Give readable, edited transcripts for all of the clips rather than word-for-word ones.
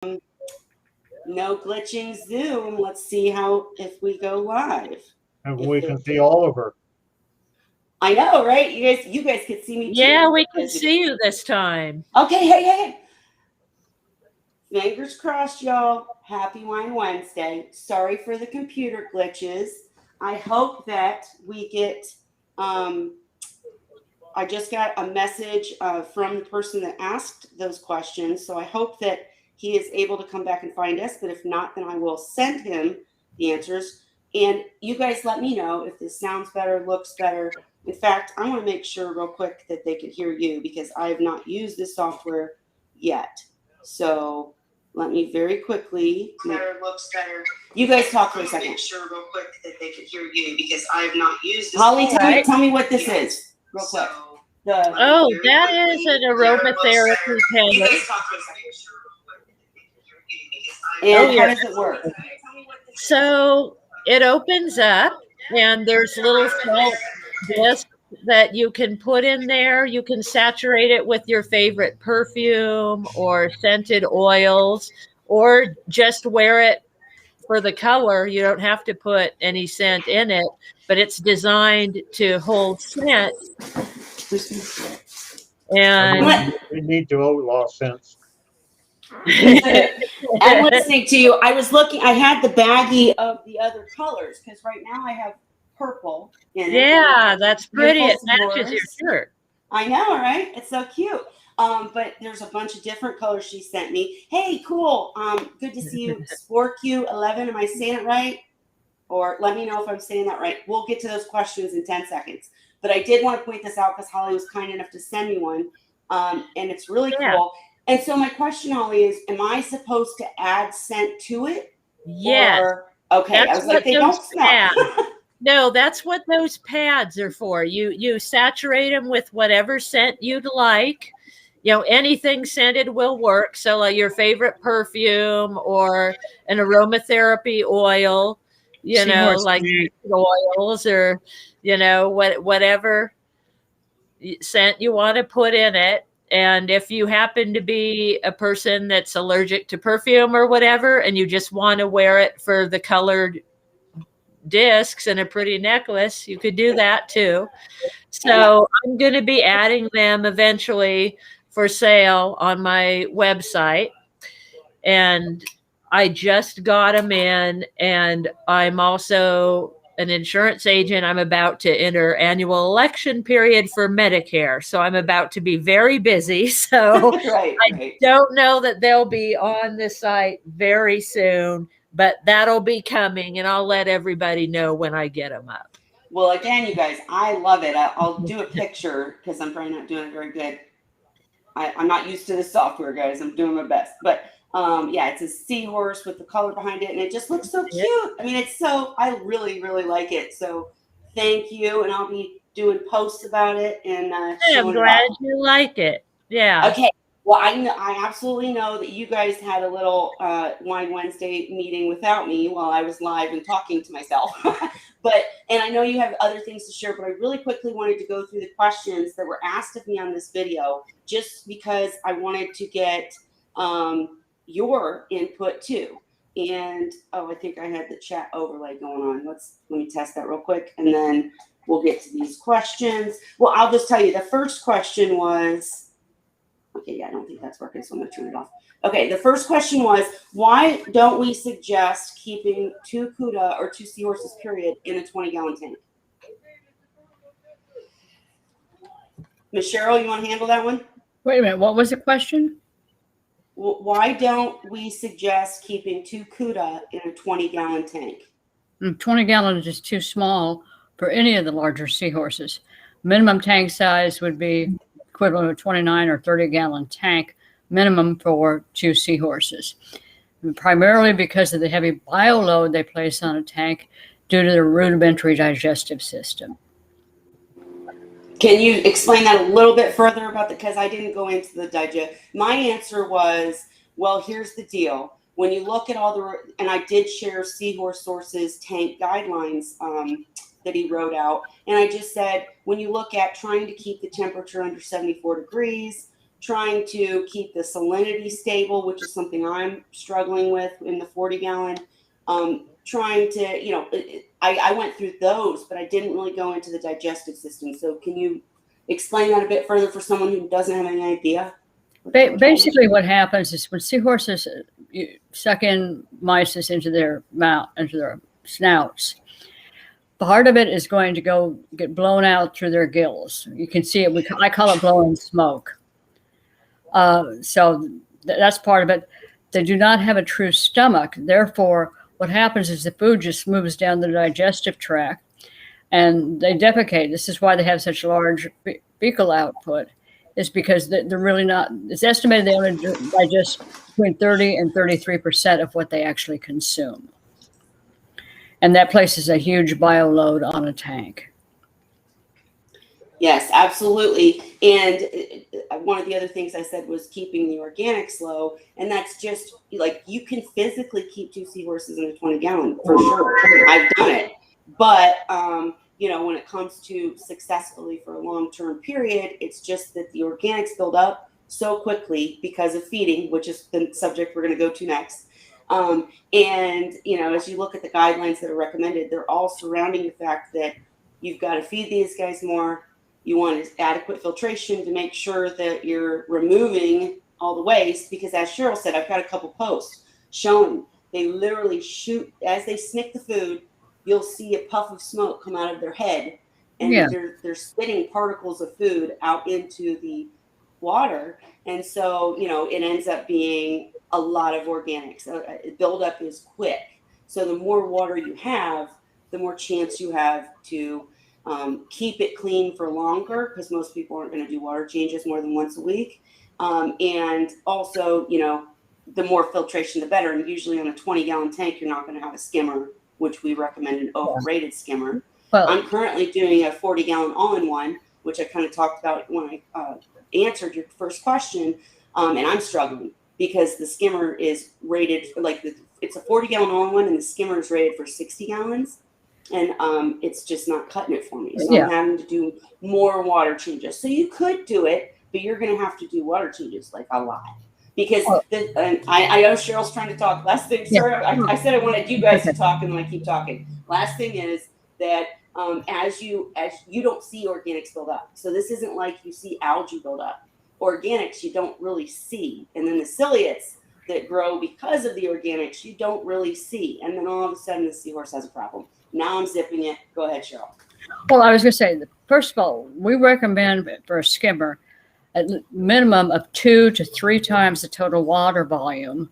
No glitching Zoom. Let's see if we go live. And we can see Oliver. I know, right? You guys could see me too. Yeah, we can see you this time. Okay, hey. Fingers crossed, y'all. Happy Wine Wednesday. Sorry for the computer glitches. I hope that we get, I just got a message from the person that asked those questions. So I hope that he is able to come back and find us. But if not, then I will send him the answers. And you guys let me know if this sounds better, looks better. In fact, I want to make sure real quick that they could hear you because I have not used this software yet. So let me very quickly. Looks better. You guys talk for a second. Make sure real quick that they could hear you because I have not used this. Holly, tell me what this is real quick. That is an aromatherapy pen. You guys talk for a second. And how does it work? So it opens up and there's little salt discs that you can put in there. You can saturate it with your favorite perfume or scented oils or just wear it for the color. You don't have to put any scent in it, but it's designed to hold scent. And we need to outlaw scents. I'm listening to you. I was looking, I had the baggie of the other colors because right now I have purple in it. Yeah, that's pretty. It matches your shirt. I know, right? It's so cute. But there's a bunch of different colors she sent me. Hey, cool. Good to see you. SportQ11. Am I saying it right? Or let me know if I'm saying that right. We'll get to those questions in 10 seconds. But I did want to point this out because Holly was kind enough to send me one. And it's really cool. And so my question, Holly, is, am I supposed to add scent to it? Yes. Okay. I was like, they don't smell. No, that's what those pads are for. You saturate them with whatever scent you'd like. You know, anything scented will work. So like your favorite perfume or an aromatherapy oil, you know, like oils or, you know, whatever scent you want to put in it. And if you happen to be a person that's allergic to perfume or whatever, and you just want to wear it for the colored discs and a pretty necklace, you could do that too. So I'm going to be adding them eventually for sale on my website. And I just got them in, and I'm also an insurance agent. I'm about to enter annual election period for Medicare. So I'm about to be very busy. So I don't know that they'll be on the site very soon, but that'll be coming, and I'll let everybody know when I get them up. Well, again, you guys, I love it. I'll do a picture because I'm probably not doing it very good. I'm not used to this software, guys. I'm doing my best. But yeah, it's a seahorse with the color behind it, and it just looks so cute. I mean, I really, really like it. So thank you, and I'll be doing posts about it. And I'm glad you like it. Yeah. Okay. Well, I absolutely know that you guys had a little Wine Wednesday meeting without me while I was live and talking to myself. And I know you have other things to share, but I really quickly wanted to go through the questions that were asked of me on this video, just because I wanted to get your input too. And I think I had the chat overlay going on. Let me test that real quick, and then we'll get to these questions. Well, I'll just tell you, the first question was, okay, yeah, I don't think that's working, so I'm going to turn it off. Okay, the first question was, why don't we suggest keeping 2 Cuda or 2 Seahorses, period, in a 20-gallon tank? Miss Cheryl, you want to handle that one? Wait a minute, what was the question? Why don't we suggest keeping 2 Cuda in a 20-gallon tank? 20 gallons is too small for any of the larger seahorses. Minimum tank size would be equivalent to a 29 or 30-gallon tank minimum for 2 seahorses, primarily because of the heavy bioload they place on a tank due to their rudimentary digestive system. Can you explain that a little bit further about because I didn't go into the digest. My answer was, well, here's the deal. When you look at and I did share Seahorse Source's tank guidelines that he wrote out. And I just said, when you look at trying to keep the temperature under 74 degrees, trying to keep the salinity stable, which is something I'm struggling with in the 40-gallon. Trying to, you know, I went through those, but I didn't really go into the digestive system. So can you explain that a bit further for someone who doesn't have any idea? Basically, what happens is when seahorses suck in myces into their mouth, into their snouts, part of it is going to get blown out through their gills. You can see it. I call it blowing smoke. So that's part of it. They do not have a true stomach. Therefore, what happens is the food just moves down the digestive tract and they defecate. This is why they have such large fecal output, is because they're really not, it's estimated they only digest between 30 and 33% of what they actually consume. And that places a huge bio load on a tank. Yes, absolutely. And one of the other things I said was keeping the organics low. And that's just like, you can physically keep 2 seahorses in a 20-gallon for sure. I've done it. But, you know, when it comes to successfully for a long-term period, it's just that the organics build up so quickly because of feeding, which is the subject we're going to go to next. And, you know, as you look at the guidelines that are recommended, they're all surrounding the fact that you've got to feed these guys more. You want adequate filtration to make sure that you're removing all the waste, because as Cheryl said, I've got a couple posts showing they literally shoot, as they snick the food, you'll see a puff of smoke come out of their head, and they're spitting particles of food out into the water. And so, you know, it ends up being a lot of organics. Buildup is quick. So the more water you have, the more chance you have to keep it clean for longer, because most people aren't going to do water changes more than once a week. And also, you know, the more filtration, the better. And usually on a 20-gallon tank, you're not going to have a skimmer, which we recommend an overrated skimmer. Well, I'm currently doing a 40-gallon all-in-one, which I kind of talked about when I answered your first question. And I'm struggling because the skimmer is rated, like it's a 40-gallon all-in-one, and the skimmer is rated for 60 gallons. And it's just not cutting it for me. So I'm having to do more water changes. So you could do it, but you're going to have to do water changes like a lot. Because I know Cheryl's trying to talk. Last thing, sir, I said I wanted you guys to talk, and then I keep talking. Last thing is that as you don't see organics build up. So this isn't like you see algae build up. Organics you don't really see. And then the ciliates that grow because of the organics you don't really see. And then all of a sudden the seahorse has a problem. Now I'm zipping it. Go ahead, Cheryl. Well, I was going to say, first of all, we recommend for a skimmer a minimum of 2 to 3 times the total water volume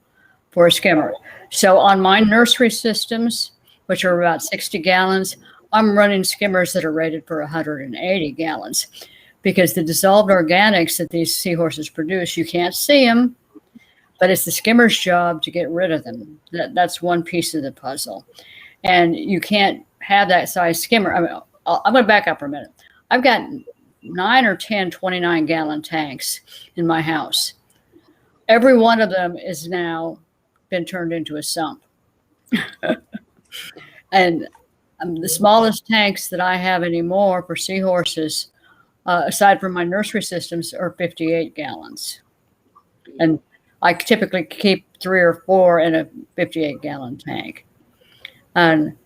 for a skimmer. So on my nursery systems, which are about 60 gallons, I'm running skimmers that are rated for 180 gallons because the dissolved organics that these seahorses produce, you can't see them, but it's the skimmer's job to get rid of them. That's one piece of the puzzle. And you can't have that size skimmer. I mean, I'm going to back up for a minute. I've got 9 or 10 29-gallon tanks in my house. Every one of them is now been turned into a sump. And the smallest tanks that I have anymore for seahorses, aside from my nursery systems, are 58 gallons. And I typically keep 3 or 4 in a 58-gallon tank. And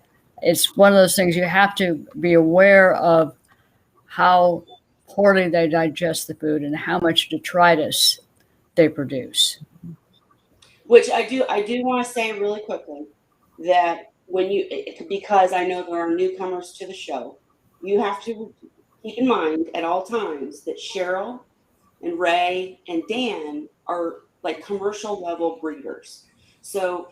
it's one of those things you have to be aware of how poorly they digest the food and how much detritus they produce. Which I do want to say really quickly that because I know there are newcomers to the show, you have to keep in mind at all times that Cheryl and Ray and Dan are like commercial level breeders. So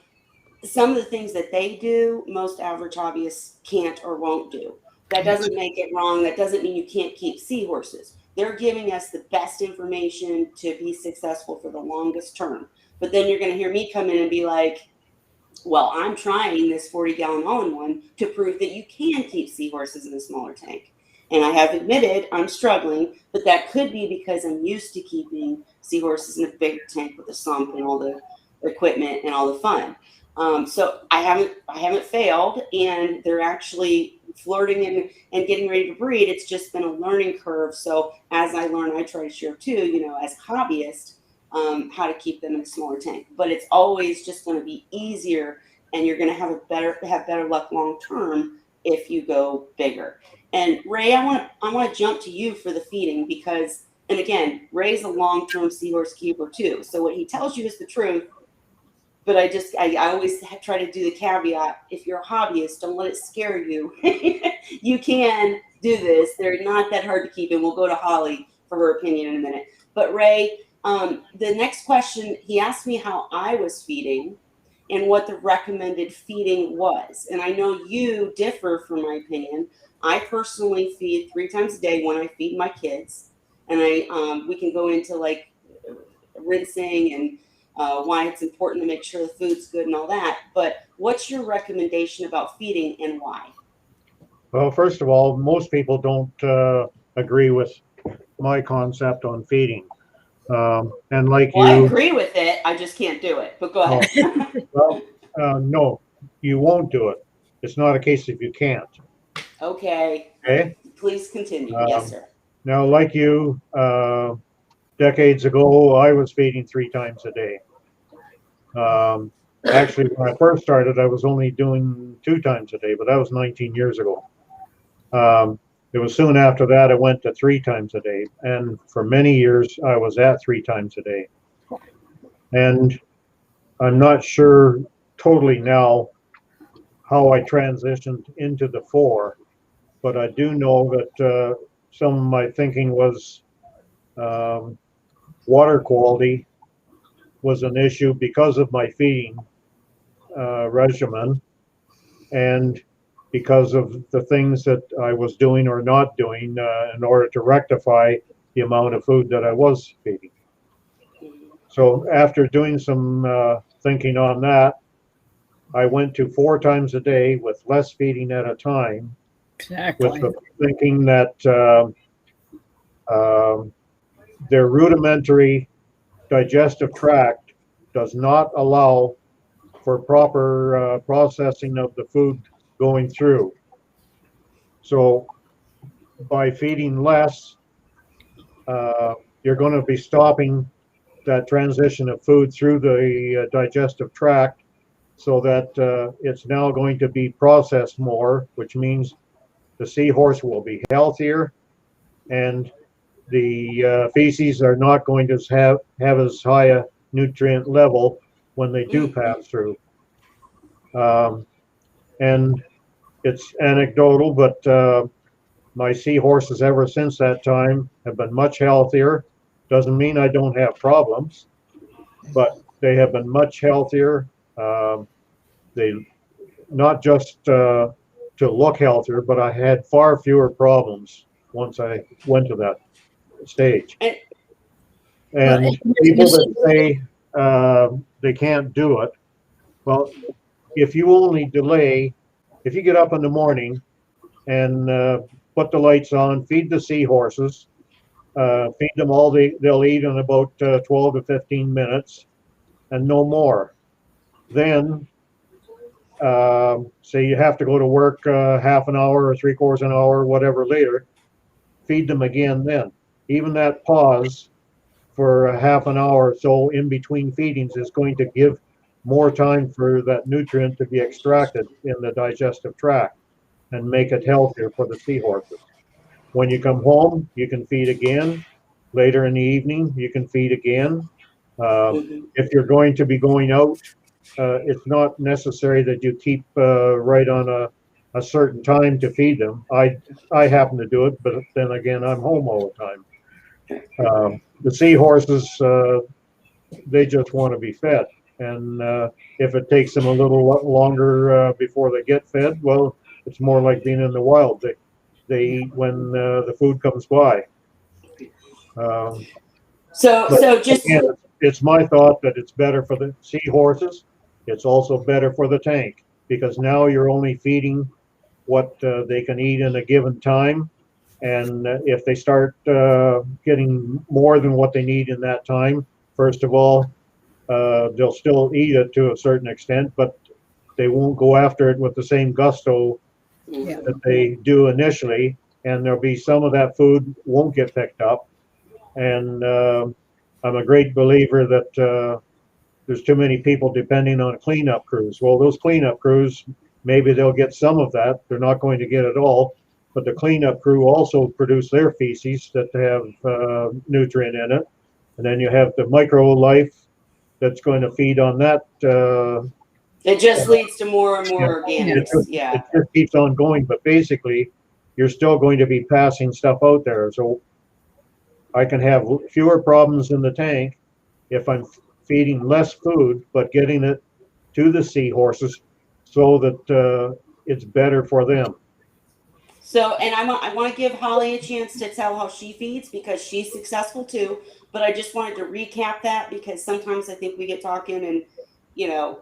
some of the things that they do, most average hobbyists can't or won't do. That doesn't make it wrong. That doesn't mean you can't keep seahorses. They're giving us the best information to be successful for the longest term. But then you're going to hear me come in and be like, well, I'm trying this 40-gallon all-in-one to prove that you can keep seahorses in a smaller tank. And I have admitted I'm struggling, but that could be because I'm used to keeping seahorses in a big tank with a sump and all the equipment and all the fun. So I haven't failed, and they're actually flirting and getting ready to breed. It's just been a learning curve. So as I learn, I try to share too, you know, as hobbyists, how to keep them in a smaller tank. But it's always just going to be easier, and you're going to have better luck long term if you go bigger. And Ray, I want to jump to you for the feeding because, and again, Ray's a long-term seahorse keeper too. So what he tells you is the truth. But I always try to do the caveat: if you're a hobbyist, don't let it scare you. You can do this. They're not that hard to keep, and we'll go to Holly for her opinion in a minute. But Ray, the next question, he asked me how I was feeding and what the recommended feeding was. And I know you differ from my opinion. I personally feed 3 times a day when I feed my kids, and we can go into like rinsing and why it's important to make sure the food's good and all that. But what's your recommendation about feeding and why? Well, first of all, most people don't agree with my concept on feeding. And like Well, I you, agree with it. I just can't do it. But go ahead. well, no, you won't do it. It's not a case if you can't. Okay. Okay. Please continue. Yes, sir. Now, like you, decades ago, I was feeding 3 times a day. Actually, when I first started, I was only doing 2 times a day, but that was 19 years ago. It was soon after that I went to 3 times a day, and for many years I was at 3 times a day. And I'm not sure totally now how I transitioned into the 4, but I do know that some of my thinking was water quality was an issue because of my feeding regimen, and because of the things that I was doing or not doing in order to rectify the amount of food that I was feeding. So after doing some thinking on that, I went to 4 times a day with less feeding at a time. Exactly. With the thinking that their rudimentary digestive tract does not allow for proper processing of the food going through. So by feeding less, you're going to be stopping that transition of food through the digestive tract, so that it's now going to be processed more, which means the seahorse will be healthier, and the feces are not going to have as high a nutrient level when they do pass through. And it's anecdotal, but my seahorses ever since that time have been much healthier. Doesn't mean I don't have problems, but they have been much healthier. They not just to look healthier, but I had far fewer problems once I went to that stage. And people that say they can't do it, well, if you only delay, if you get up in the morning and put the lights on, feed the seahorses, feed them all they'll eat in about 12 to 15 minutes and no more. Then say you have to go to work half an hour or 3/4 an hour, whatever later, feed them again then. Even that pause for a half an hour or so in between feedings is going to give more time for that nutrient to be extracted in the digestive tract and make it healthier for the seahorses. When you come home, you can feed again. Later in the evening, you can feed again. If you're going to be going out, it's not necessary that you keep right on a certain time to feed them. I happen to do it, but then again, I'm home all the time. The seahorses, they just want to be fed. And if it takes them a little longer before they get fed, well, it's more like being in the wild. They eat when the food comes by. So just again, it's my thought that it's better for the seahorses. It's also better for the tank, because now you're only feeding what they can eat in a given time. And if they start getting more than what they need in that time, first of all, they'll still eat it to a certain extent, but they won't go after it with the same gusto Mhm. that they do initially, and there'll be some of that food won't get picked up. And I'm a great believer that there's too many people depending on cleanup crews. Well, those cleanup crews, maybe they'll get some of that. They're not going to get it all, but the cleanup crew also produce their feces that have nutrient in it. And then you have the micro life that's going to feed on that. It just leads to more and Yeah, more organics. Yeah. it just keeps on going, but basically, you're still going to be passing stuff out there. So I can have fewer problems in the tank if I'm feeding less food, but getting it to the seahorses so that it's better for them. So, and I want to give Holly a chance to tell how she feeds because she's successful too. But I just wanted to recap that because sometimes I think we get talking and, you know,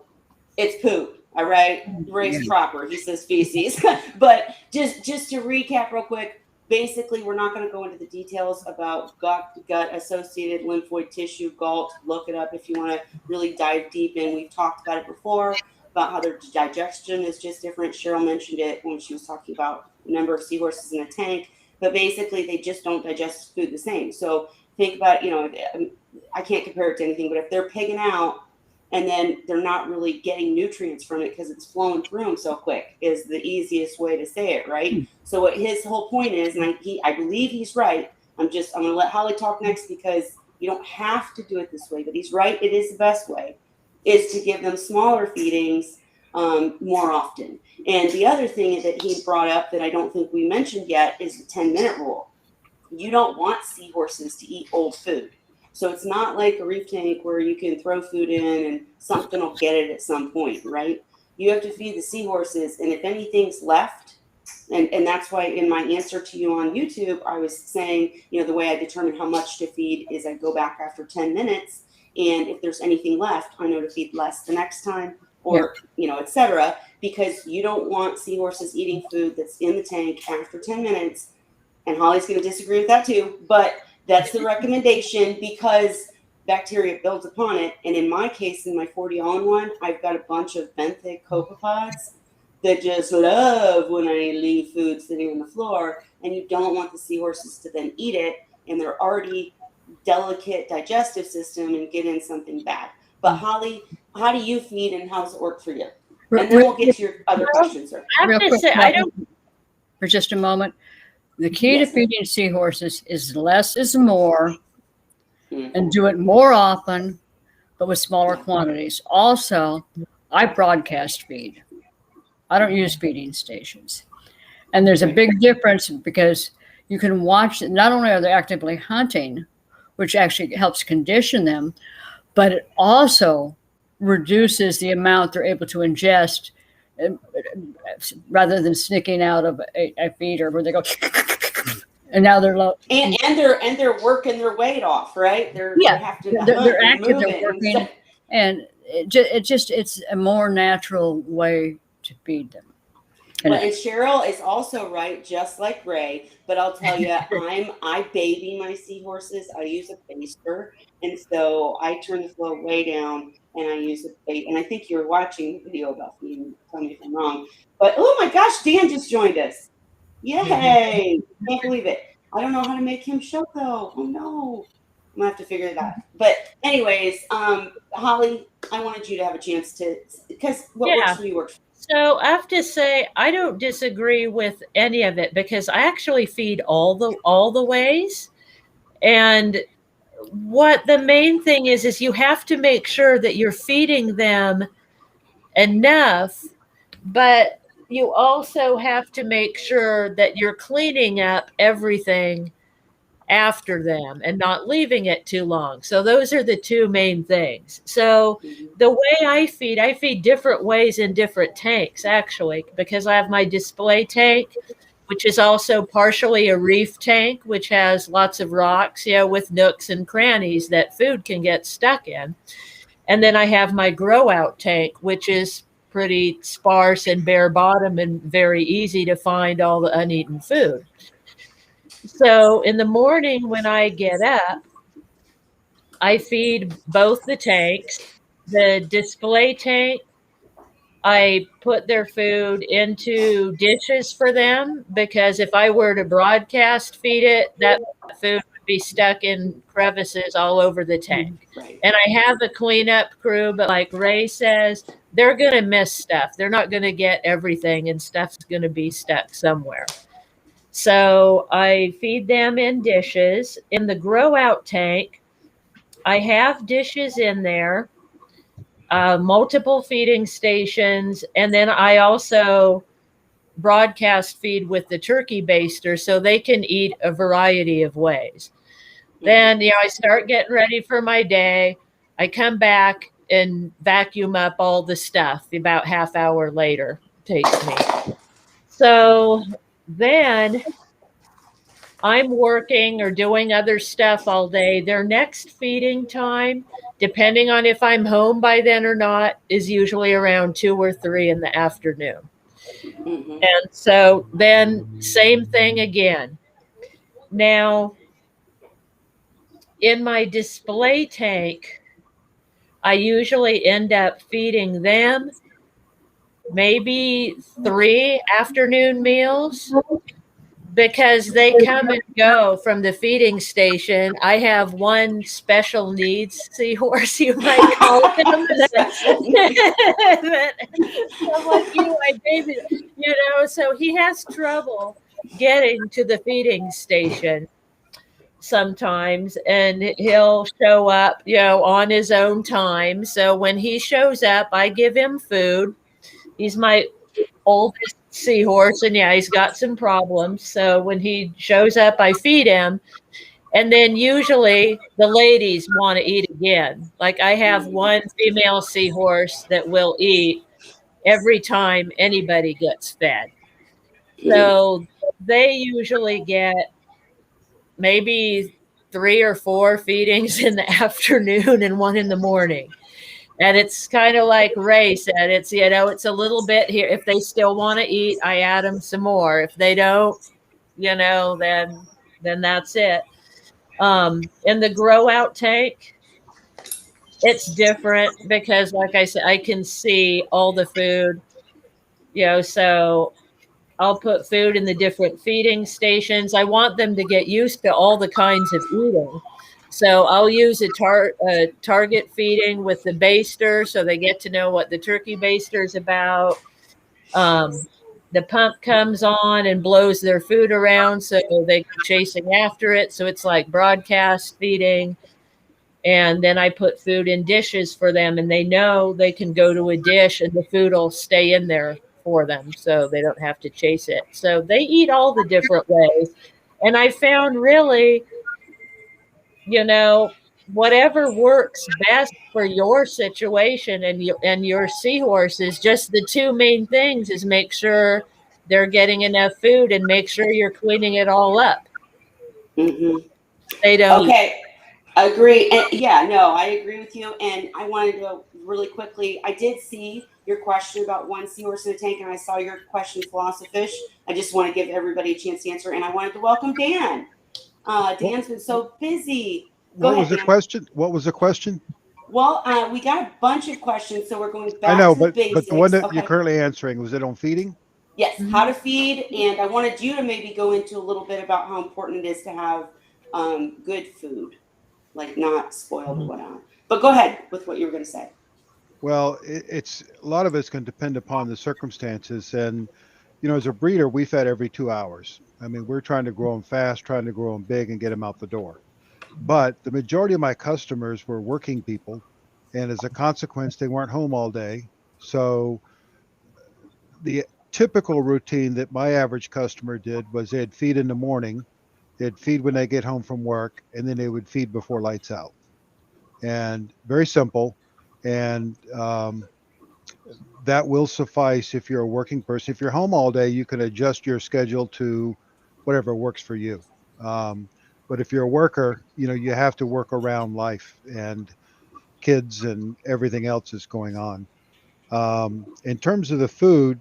it's poop. All right, Ray's proper. He says feces, but just to recap real quick. Basically, we're not going to go into the details about gut associated lymphoid tissue, GALT. Look it up if you want to really dive deep in. We've talked about it before about how their digestion is just different. Cheryl mentioned it when she was talking about the number of seahorses in a tank, but basically they just don't digest food the same. So think about, you know, I can't compare it to anything, but if they're pigging out and then they're not really getting nutrients from it because it's flowing through them so quick is the easiest way to say it, right? So what his whole point is, and I believe he's right. I'm going to let Holly talk next because you don't have to do it this way, but he's right. It is the best way, is to give them smaller feedings more often. And the other thing that he brought up that I don't think we mentioned yet is the 10-minute rule. You don't want seahorses to eat old food. So it's not like a reef tank where you can throw food in and something will get it at some point, right? You have to feed the seahorses, and if anything's left, and that's why in my answer to you on YouTube, I was saying, you know, the way I determine how much to feed is I go back after 10 minutes, and if there's anything left, I know to feed less the next time, or, you know, etc. Because you don't want seahorses eating food that's in the tank after 10 minutes, and Holly's going to disagree with that too, but that's the recommendation because bacteria builds upon it. And in my case, in my 40 all-in-one, I've got a bunch of benthic copepods that just love when I leave food sitting on the floor. And you don't want the seahorses to then eat it and their already delicate digestive system and get in something bad. But Holly, how do you feed and how does it work for you? And then we'll get to your other questions, sir. I have to say, I don't. For just a moment. The key to feeding seahorses is less is more, and do it more often, but with smaller quantities. Also, I broadcast feed. I don't use feeding stations. And there's a big difference because you can watch, not only are they actively hunting, which actually helps condition them, but it also reduces the amount they're able to ingest rather than sneaking out of a feeder where they go and now they're low. And they're working their weight off, right? They're active, they're working, and it's a more natural way to feed them. Well, and Cheryl is also right, just like Ray. But I'll tell you, I baby my seahorses. I use a baster, and so I turn the flow way down, and I use a bait. And I think you're watching the video about feeding. Tell me if I'm wrong. But oh my gosh, Dan just joined us! Yay! Can't believe it. I don't know how to make him show though. Oh no, I'm gonna have to figure it out. But anyways, Holly, I wanted you to have a chance to because what works for you works. So I have to say, I don't disagree with any of it because I actually feed all the ways. And what the main thing is you have to make sure that you're feeding them enough, but you also have to make sure that you're cleaning up everything after them and not leaving it too long. So those are the two main things. So the way I feed different ways in different tanks, actually, because I have my display tank, which is also partially a reef tank, which has lots of rocks, with nooks and crannies that food can get stuck in. And then I have my grow out tank, which is pretty sparse and bare bottom and very easy to find all the uneaten food. So in the morning when I get up, I feed both the tanks. The display tank I put their food into dishes for them because if I were to broadcast feed it, that food would be stuck in crevices all over the tank. Right. And I have a cleanup crew, but like Ray says, they're going to miss stuff. They're not going to get everything, and stuff's going to be stuck somewhere. So I feed them in dishes. In the grow out tank, I have dishes in there, multiple feeding stations, and then I also broadcast feed with the turkey baster so they can eat a variety of ways. Then, I start getting ready for my day. I come back and vacuum up all the stuff about half hour later takes me. So then I'm working or doing other stuff all day. Their next feeding time, depending on if I'm home by then or not, is usually around 2 or 3 in the afternoon. Mm-hmm. And so then same thing again. Now, in my display tank, I usually end up feeding them maybe 3 afternoon meals because they come and go from the feeding station. I have one special needs seahorse, you might call him. I'm like, I baby, so he has trouble getting to the feeding station sometimes, and he'll show up, on his own time. So when he shows up, I give him food. He's my oldest seahorse, and he's got some problems. So when he shows up, I feed him. And then usually the ladies want to eat again. Like I have one female seahorse that will eat every time anybody gets fed. So they usually get maybe 3 or 4 feedings in the afternoon and 1 in the morning. And it's kind of like Ray said, it's, it's a little bit here. If they still want to eat, I add them some more. If they don't, then that's it. In the grow out tank, it's different because like I said, I can see all the food, so I'll put food in the different feeding stations. I want them to get used to all the kinds of eating. So I'll use a target feeding with the baster so they get to know what the turkey baster is about. The pump comes on and blows their food around so they go chasing after it. So it's like broadcast feeding. And then I put food in dishes for them, and they know they can go to a dish and the food will stay in there for them so they don't have to chase it. So they eat all the different ways. And I found really, whatever works best for your situation and your seahorses, just the 2 main things is make sure they're getting enough food and make sure you're cleaning it all up. Mm-hmm. They don't. Okay. Agree. And I agree with you. And I wanted to go really quickly. I did see your question about one seahorse in a tank, and I saw your question, Philosophish. I just want to give everybody a chance to answer. And I wanted to welcome Dan. Dan's been so busy. What was the question? Well, we got a bunch of questions, so we're going back I know, to the basics. but the one that you're currently answering, was it on feeding? Yes, how to feed. And I wanted you to maybe go into a little bit about how important it is to have good food, like not spoiled or whatnot. But go ahead with what you were going to say. Well, it's a lot of it's going to depend upon the circumstances. And, as a breeder, we fed every 2 hours. I mean, we're trying to grow them fast, trying to grow them big and get them out the door. But the majority of my customers were working people. And as a consequence, they weren't home all day. So the typical routine that my average customer did was they'd feed in the morning, they'd feed when they get home from work, and then they would feed before lights out. And very simple. And that will suffice if you're a working person. If you're home all day, you can adjust your schedule to whatever works for you. But if you're a worker, you have to work around life and kids and everything else that's going on. In terms of the food,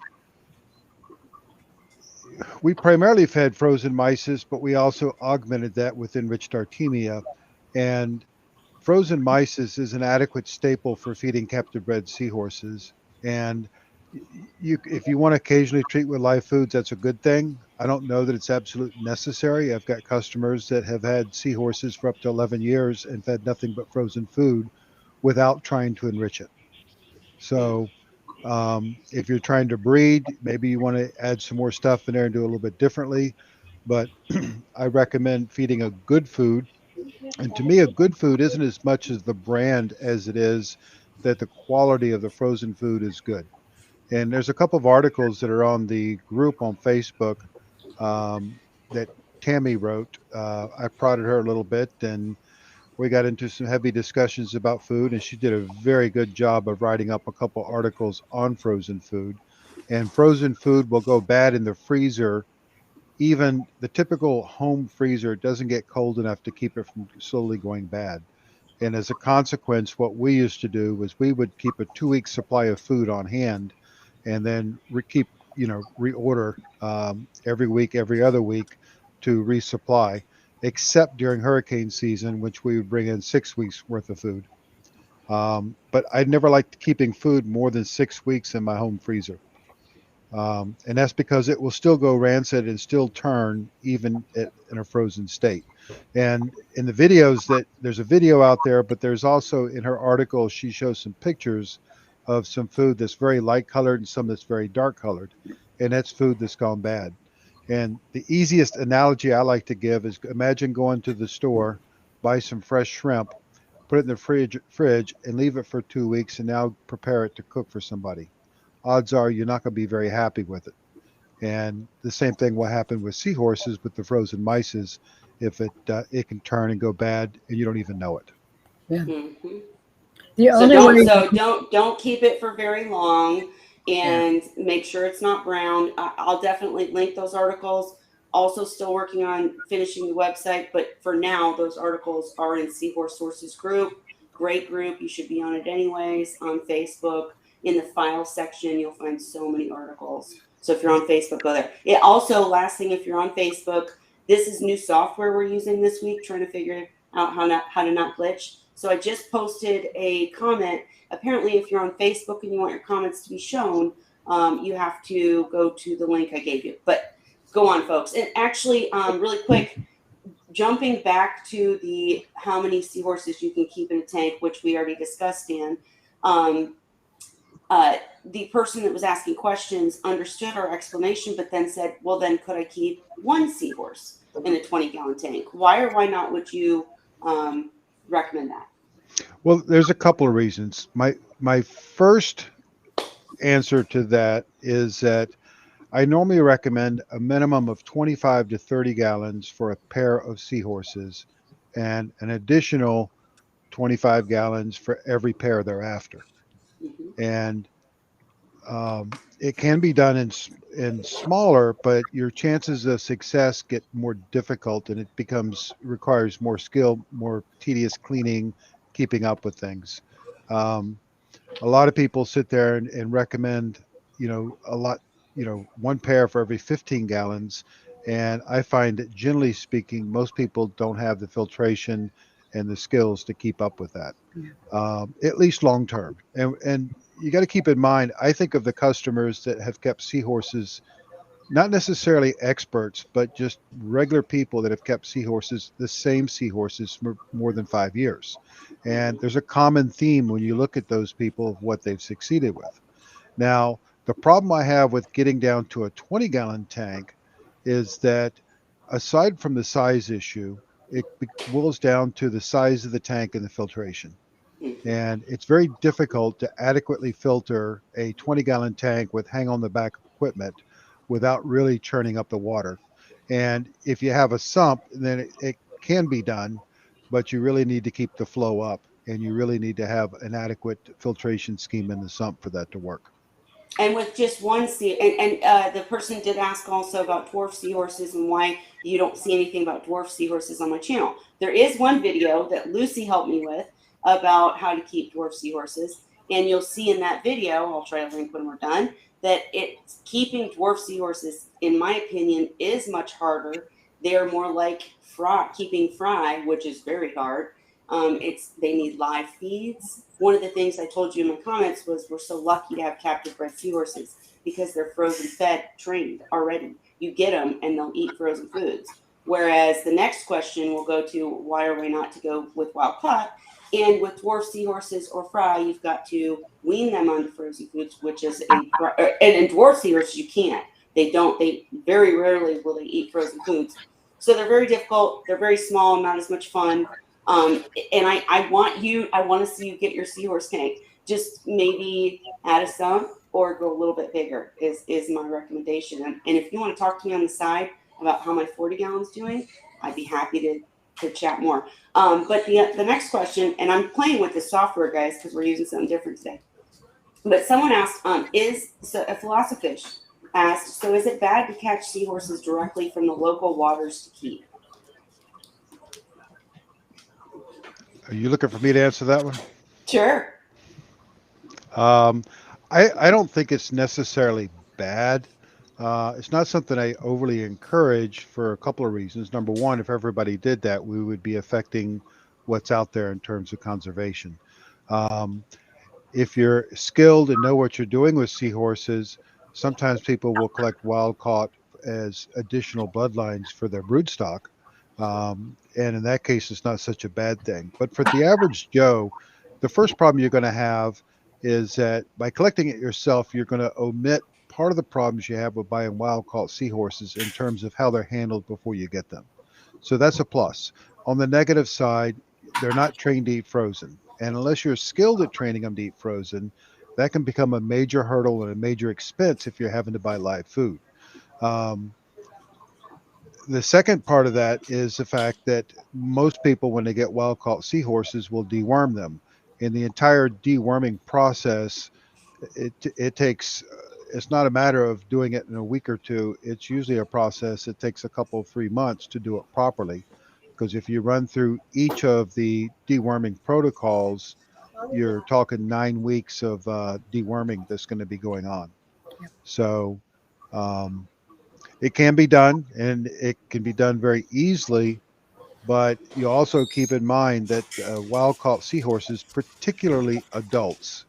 we primarily fed frozen mysis, but we also augmented that with enriched artemia. And frozen mysis is an adequate staple for feeding captive bred seahorses. And if you want to occasionally treat with live foods, that's a good thing. I don't know that it's absolutely necessary. I've got customers that have had seahorses for up to 11 years and fed nothing but frozen food without trying to enrich it. So if you're trying to breed, maybe you want to add some more stuff in there and do a little bit differently. But I recommend feeding a good food. And to me, a good food isn't as much as the brand as it is that the quality of the frozen food is good. And there's a couple of articles that are on the group on Facebook that Tammy wrote. I prodded her a little bit, and we got into some heavy discussions about food, and she did a very good job of writing up a couple articles on frozen food. And frozen food will go bad in the freezer. Even the typical home freezer doesn't get cold enough to keep it from slowly going bad. And as a consequence, what we used to do was we would keep a 2 week supply of food on hand, and then keep, reorder every week, every other week to resupply, except during hurricane season, which we would bring in 6 weeks worth of food. But I never liked keeping food more than 6 weeks in my home freezer. And that's because it will still go rancid and still turn even in a frozen state. And in the videos, that there's a video out there, but there's also in her article, she shows some pictures of some food that's very light colored and some that's very dark colored. And that's food that's gone bad. And the easiest analogy I like to give is, imagine going to the store, buy some fresh shrimp, put it in the fridge and leave it for 2 weeks, and now prepare it to cook for somebody. Odds are you're not going to be very happy with it. And the same thing will happen with seahorses with the frozen mices. If it can turn and go bad and you don't even know it. Yeah. Mm-hmm. The So only way. don't keep it for very long, and make sure it's not brown. I'll definitely link those articles. Also, still working on finishing the website, but for now, those articles are in Seahorse Sources group. Great group. You should be on it anyways. On Facebook, in the file section, you'll find so many articles. So if you're on Facebook, go there. It also, last thing, if you're on Facebook, this is new software we're using this week, trying to figure out how to not glitch. So I just posted a comment. Apparently, if you're on Facebook and you want your comments to be shown, you have to go to the link I gave you. But go on, folks. And actually, really quick, jumping back to the how many seahorses you can keep in a tank, which we already discussed, Dan. The person that was asking questions understood our explanation, but then said, well, then could I keep one seahorse in a 20-gallon tank? Why or why not would you recommend that? Well, there's a couple of reasons. My first answer to that is that I normally recommend a minimum of 25 to 30 gallons for a pair of seahorses, and an additional 25 gallons for every pair thereafter. Mm-hmm. And it can be done in smaller, but your chances of success get more difficult, and it requires more skill, more tedious cleaning, keeping up with things. A lot of people sit there and recommend, one pair for every 15 gallons. And I find that, generally speaking, most people don't have the filtration and the skills to keep up with that, at least long term. And you got to keep in mind, I think of the customers that have kept seahorses, not necessarily experts, but just regular people that have kept seahorses, the same seahorses, for more than 5 years. And there's a common theme when you look at those people of what they've succeeded with. Now, the problem I have with getting down to a 20-gallon tank is that, aside from the size issue, it boils down to the size of the tank and the filtration. And it's very difficult to adequately filter a 20-gallon tank with hang on the back equipment without really churning up the water. And if you have a sump, then it can be done, but you really need to keep the flow up, and you really need to have an adequate filtration scheme in the sump for that to work. And with just one the person did ask also about dwarf seahorses and why you don't see anything about dwarf seahorses on my channel. There is one video that Lucy helped me with about how to keep dwarf seahorses, and you'll see in that video, I'll try to link when we're done, that keeping dwarf seahorses, in my opinion, is much harder. They are more like keeping fry, which is very hard. They need live feeds. One of the things I told you in my comments was we're so lucky to have captive bred seahorses because they're frozen fed, trained already. You get them and they'll eat frozen foods. Whereas the next question will go to why are we not to go with wild caught? And with dwarf seahorses or fry, you've got to wean them onto frozen foods, which is and in dwarf seahorses you can't. They don't. They very rarely will they eat frozen foods. So they're very difficult. They're very small, not as much fun. And I want to see you get your seahorse tank. Just maybe add a sump or go a little bit bigger is my recommendation. And if you want to talk to me on the side about how my 40 gallon's doing, I'd be happy to chat more. But the next question, and I'm playing with this software, guys, because we're using something different today. But someone asked, a philosophish asked, so is it bad to catch seahorses directly from the local waters to keep? Are you looking for me to answer that one? Sure. I don't think it's necessarily bad. It's not something I overly encourage for a couple of reasons. Number one, if everybody did that, we would be affecting what's out there in terms of conservation. If you're skilled and know what you're doing with seahorses, sometimes people will collect wild caught as additional bloodlines for their broodstock. And in that case, it's not such a bad thing. But for the average Joe, the first problem you're going to have is that by collecting it yourself, you're going to omit part of the problems you have with buying wild caught seahorses in terms of how they're handled before you get them. So that's a plus. On the negative side, they're not trained to eat frozen. And unless you're skilled at training them to eat frozen, that can become a major hurdle and a major expense if you're having to buy live food. The second part of that is the fact that most people, when they get wild caught seahorses, will deworm them. In the entire deworming process, it takes, it's not a matter of doing it in a week or two. It's usually a process that takes a couple, 3 months to do it properly. Because if you run through each of the deworming protocols, you're talking 9 weeks of deworming that's going to be going on. So, it can be done, and it can be done very easily, but you also keep in mind that wild-caught seahorses, particularly adults,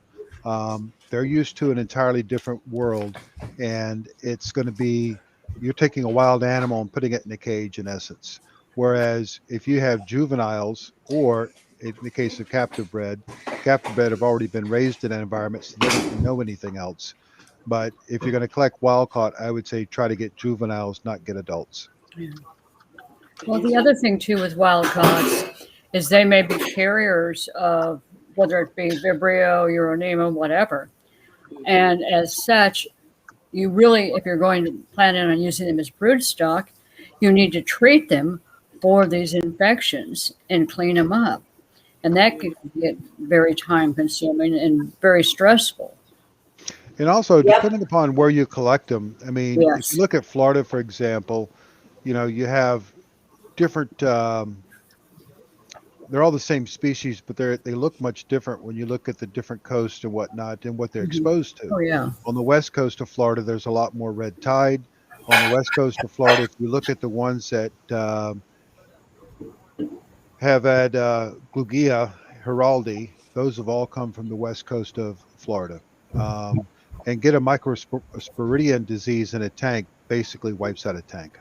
they're used to an entirely different world, and it's going to be, you're taking a wild animal and putting it in a cage, in essence. Whereas if you have juveniles, or in the case of captive bred have already been raised in that environment, so they don't know anything else. But if you're going to collect wild caught, I would say try to get juveniles, not get adults. Yeah. Well, the other thing too with wild caughts is they may be carriers of whether it be Vibrio, Euronema, whatever. And as such, you really, if you're going to plan on using them as broodstock, you need to treat them for these infections and clean them up. And that can get very time consuming and very stressful. And also, depending upon where you collect them, I mean, if you look at Florida, for example, you know, you have different, they're all the same species, but they look much different when you look at the different coasts and whatnot and what they're exposed to. Oh, yeah. On the west coast of Florida, there's a lot more red tide. On the west coast of Florida, if you look at the ones that have had Glugia heraldi, those have all come from the west coast of Florida. And get a microsporidian disease in a tank basically wipes out a tank.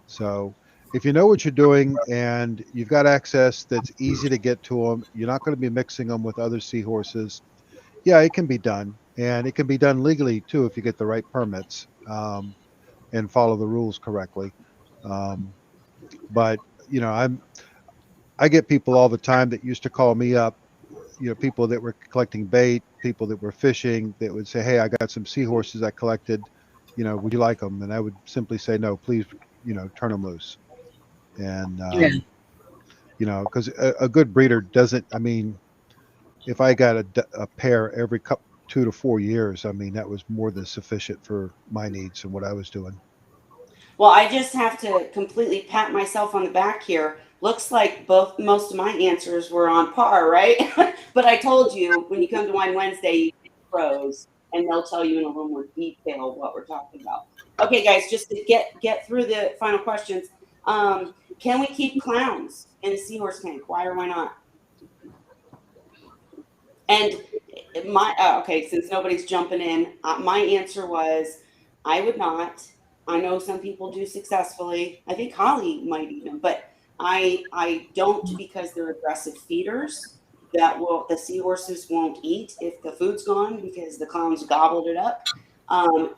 So if you know what you're doing and you've got access that's easy to get to them, you're not going to be mixing them with other seahorses. Yeah, it can be done, and it can be done legally too if you get the right permits and follow the rules correctly. But you know, I get people all the time that used to call me up, you know, people that were collecting bait, people that were fishing, that would say, hey, I got some seahorses I collected, you know, would you like them? And I would simply say, no, please, you know, turn them loose. And, you know, because a good breeder doesn't, I mean, if I got a pair every 2 to 4 years, I mean, that was more than sufficient for my needs and what I was doing. Well, I just have to completely pat myself on the back here. Looks like most of my answers were on par, right? But I told you when you come to Wine Wednesday, you get pros, and they'll tell you in a little more detail what we're talking about. Okay, guys, just to get through the final questions. Can we keep clowns in a seahorse tank? Why or why not? And okay, since nobody's jumping in, my answer was I would not. I know some people do successfully. I think Holly might even, but I don't, because they're aggressive feeders the seahorses won't eat if the food's gone because the clowns gobbled it up.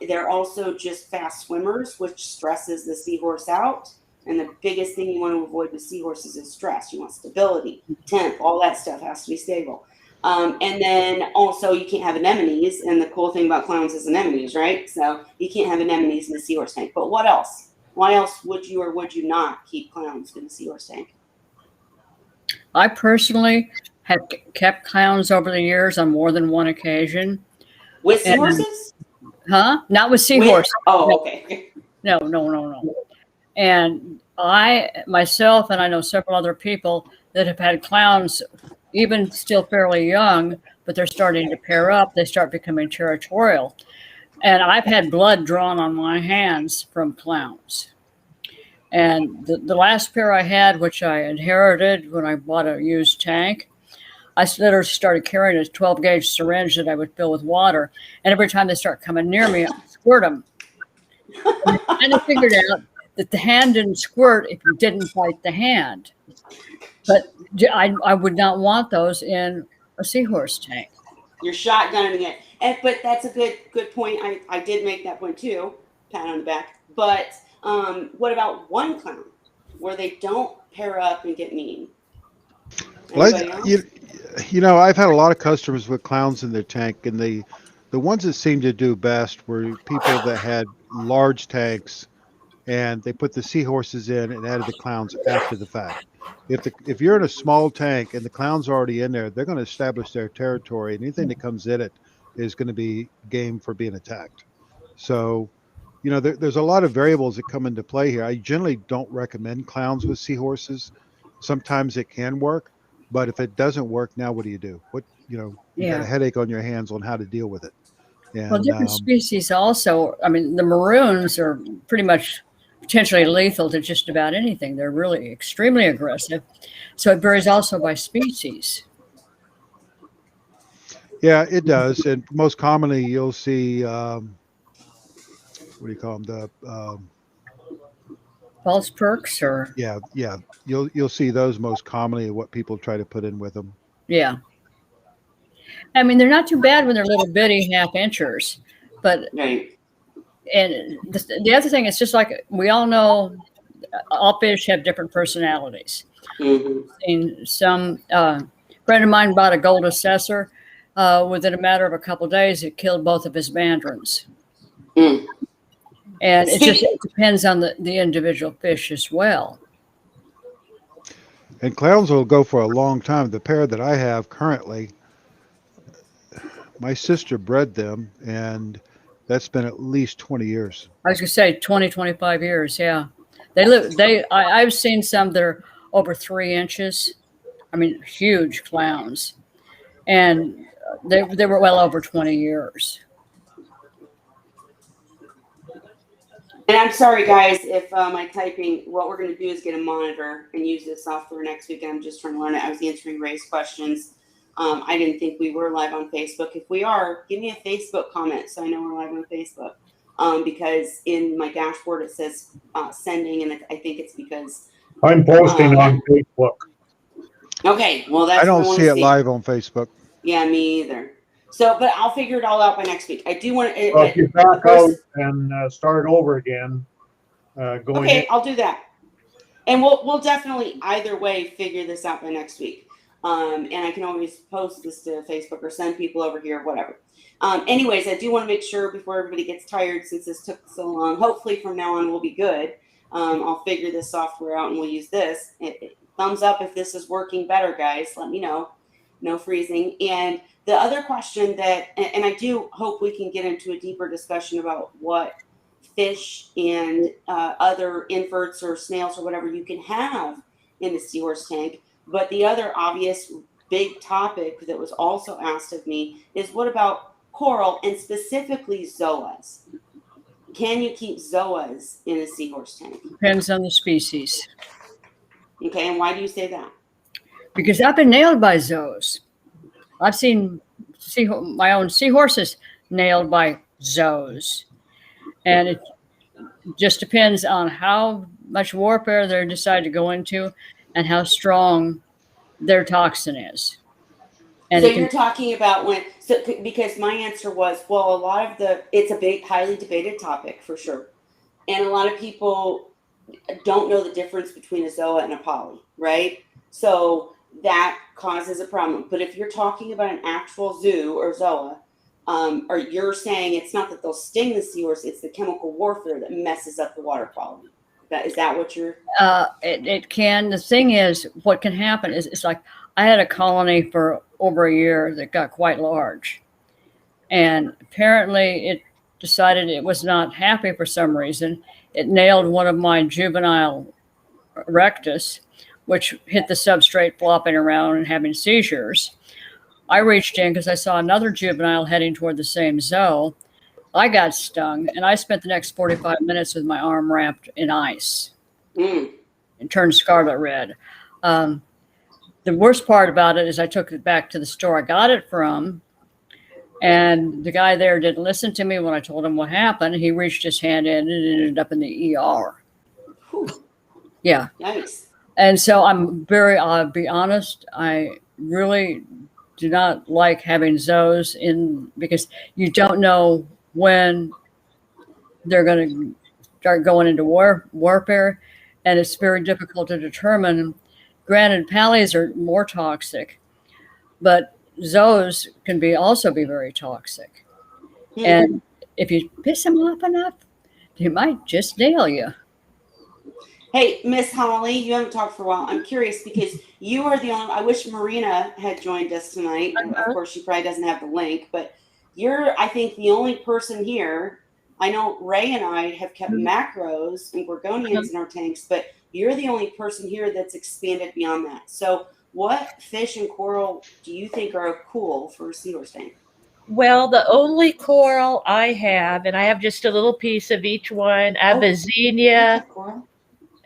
They're also just fast swimmers, which stresses the seahorse out. And the biggest thing you want to avoid with seahorses is stress. You want stability, temp, all that stuff has to be stable. And then also you can't have anemones. And the cool thing about clowns is anemones, right? So you can't have anemones in the seahorse tank. But what else? Why else would you or would you not keep clowns in the seahorse tank? I personally have kept clowns over the years on more than one occasion. With seahorses? Huh? Not with seahorses. Okay. No. And I, myself, and I know several other people that have had clowns, even still fairly young, but they're starting to pair up. They start becoming territorial. And I've had blood drawn on my hands from clowns. And the last pair I had, which I inherited when I bought a used tank, I literally started carrying a 12-gauge syringe that I would fill with water. And every time they start coming near me, I squirt them. And I kind of figured out that the hand didn't squirt if you didn't bite the hand. But I would not want those in a seahorse tank. You're shotgunning it. But that's a good point. I did make that point too. Pat on the back. But what about one clown where they don't pair up and get mean? Well, you know, I've had a lot of customers with clowns in their tank, and the ones that seemed to do best were people that had large tanks, and they put the seahorses in and added the clowns after the fact. If you're in a small tank and the clown's already in there, they're going to establish their territory, and anything that comes in it is going to be game for being attacked. So, you know, there's a lot of variables that come into play here. I generally don't recommend clowns with seahorses. Sometimes it can work, but if it doesn't work, now what do? You got a headache on your hands on how to deal with it. And, well, different species also. I mean, the maroons are pretty much potentially lethal to just about anything. They're really extremely aggressive. So it varies also by species. Yeah, it does. And most commonly you'll see, what do you call them? The false perks, or yeah. You'll see those most commonly, what people try to put in with them. Yeah. I mean, they're not too bad when they're little bitty half-inchers, but right. And the other thing is, just like we all know, all fish have different personalities. Mm-hmm. And some friend of mine bought a gold assessor. Within a matter of a couple of days, it killed both of his mandarins. Mm. And it depends on the individual fish as well. And clowns will go for a long time. The pair that I have currently, my sister bred them, and that's been at least 20 years. I was going to say 20, 25 years. Yeah. I've seen some that are over 3 inches. I mean, huge clowns. And they were well over 20 years. And I'm sorry, guys, if my typing, what we're going to do is get a monitor and use this software next week. I'm just trying to learn it. I was answering Ray's questions. I didn't think we were live on Facebook. If we are, give me a Facebook comment so I know we're live on Facebook. Because in my dashboard it says sending, and I think it's because I'm posting on Facebook. Okay, well that's I don't what see it live on Facebook. Yeah, me either. So, but I'll figure it all out by next week. I do want to. Well, if you back out and start over again, okay, I'll do that, and we'll definitely either way figure this out by next week. And I can always post this to Facebook or send people over here, whatever. Anyways, I do want to make sure before everybody gets tired, since this took so long. Hopefully, from now on we'll be good. I'll figure this software out and we'll use this. Thumbs up if this is working better, guys. Let me know. No freezing. And the other question that, and I do hope we can get into a deeper discussion about what fish and other inverts or snails or whatever you can have in the seahorse tank. But the other obvious big topic that was also asked of me is, what about coral and specifically zoas? Can you keep zoas in a seahorse tank? Depends on the species. Okay, and why do you say that? Because I've been nailed by zoos. I've seen my own seahorses nailed by zoos. And it just depends on how much warfare they decide to go into and how strong their toxin is. And So you're talking about because my answer was, well, it's a big, highly debated topic for sure. And a lot of people don't know the difference between a zoa and a poly, right? So that causes a problem. But if you're talking about an actual zoo or zoa, or you're saying it's not that they'll sting the seahorse, it's the chemical warfare that messes up the water quality. Is that what you're? It can. The thing is, what can happen is it's like I had a colony for over a year that got quite large, and apparently it decided it was not happy for some reason. It nailed one of my juvenile rectus, which hit the substrate, flopping around and having seizures. I reached in because I saw another juvenile heading toward the same zoo. I got stung, and I spent the next 45 minutes with my arm wrapped in ice and turned scarlet red. The worst part about it is I took it back to the store I got it from, and the guy there didn't listen to me when I told him what happened. He reached his hand in and it ended up in the ER. Whew. Yeah. Nice. And so I'll be honest, I really do not like having zoos in, because you don't know when they're going to start going into warfare, and it's very difficult to determine. Granted, pallies are more toxic, but zoos can also be very toxic. Mm-hmm. And if you piss them off enough, they might just nail you. Hey, Miss Holly, you haven't talked for a while. I'm curious because you are the only. I wish Marina had joined us tonight. And of course, she probably doesn't have the link, but you're, I think, the only person here. I know Ray and I have kept macros and gorgonians in our tanks, but you're the only person here that's expanded beyond that. So, what fish and coral do you think are cool for a seahorse tank? Well, the only coral I have, and I have just a little piece of each one, I have a xenia.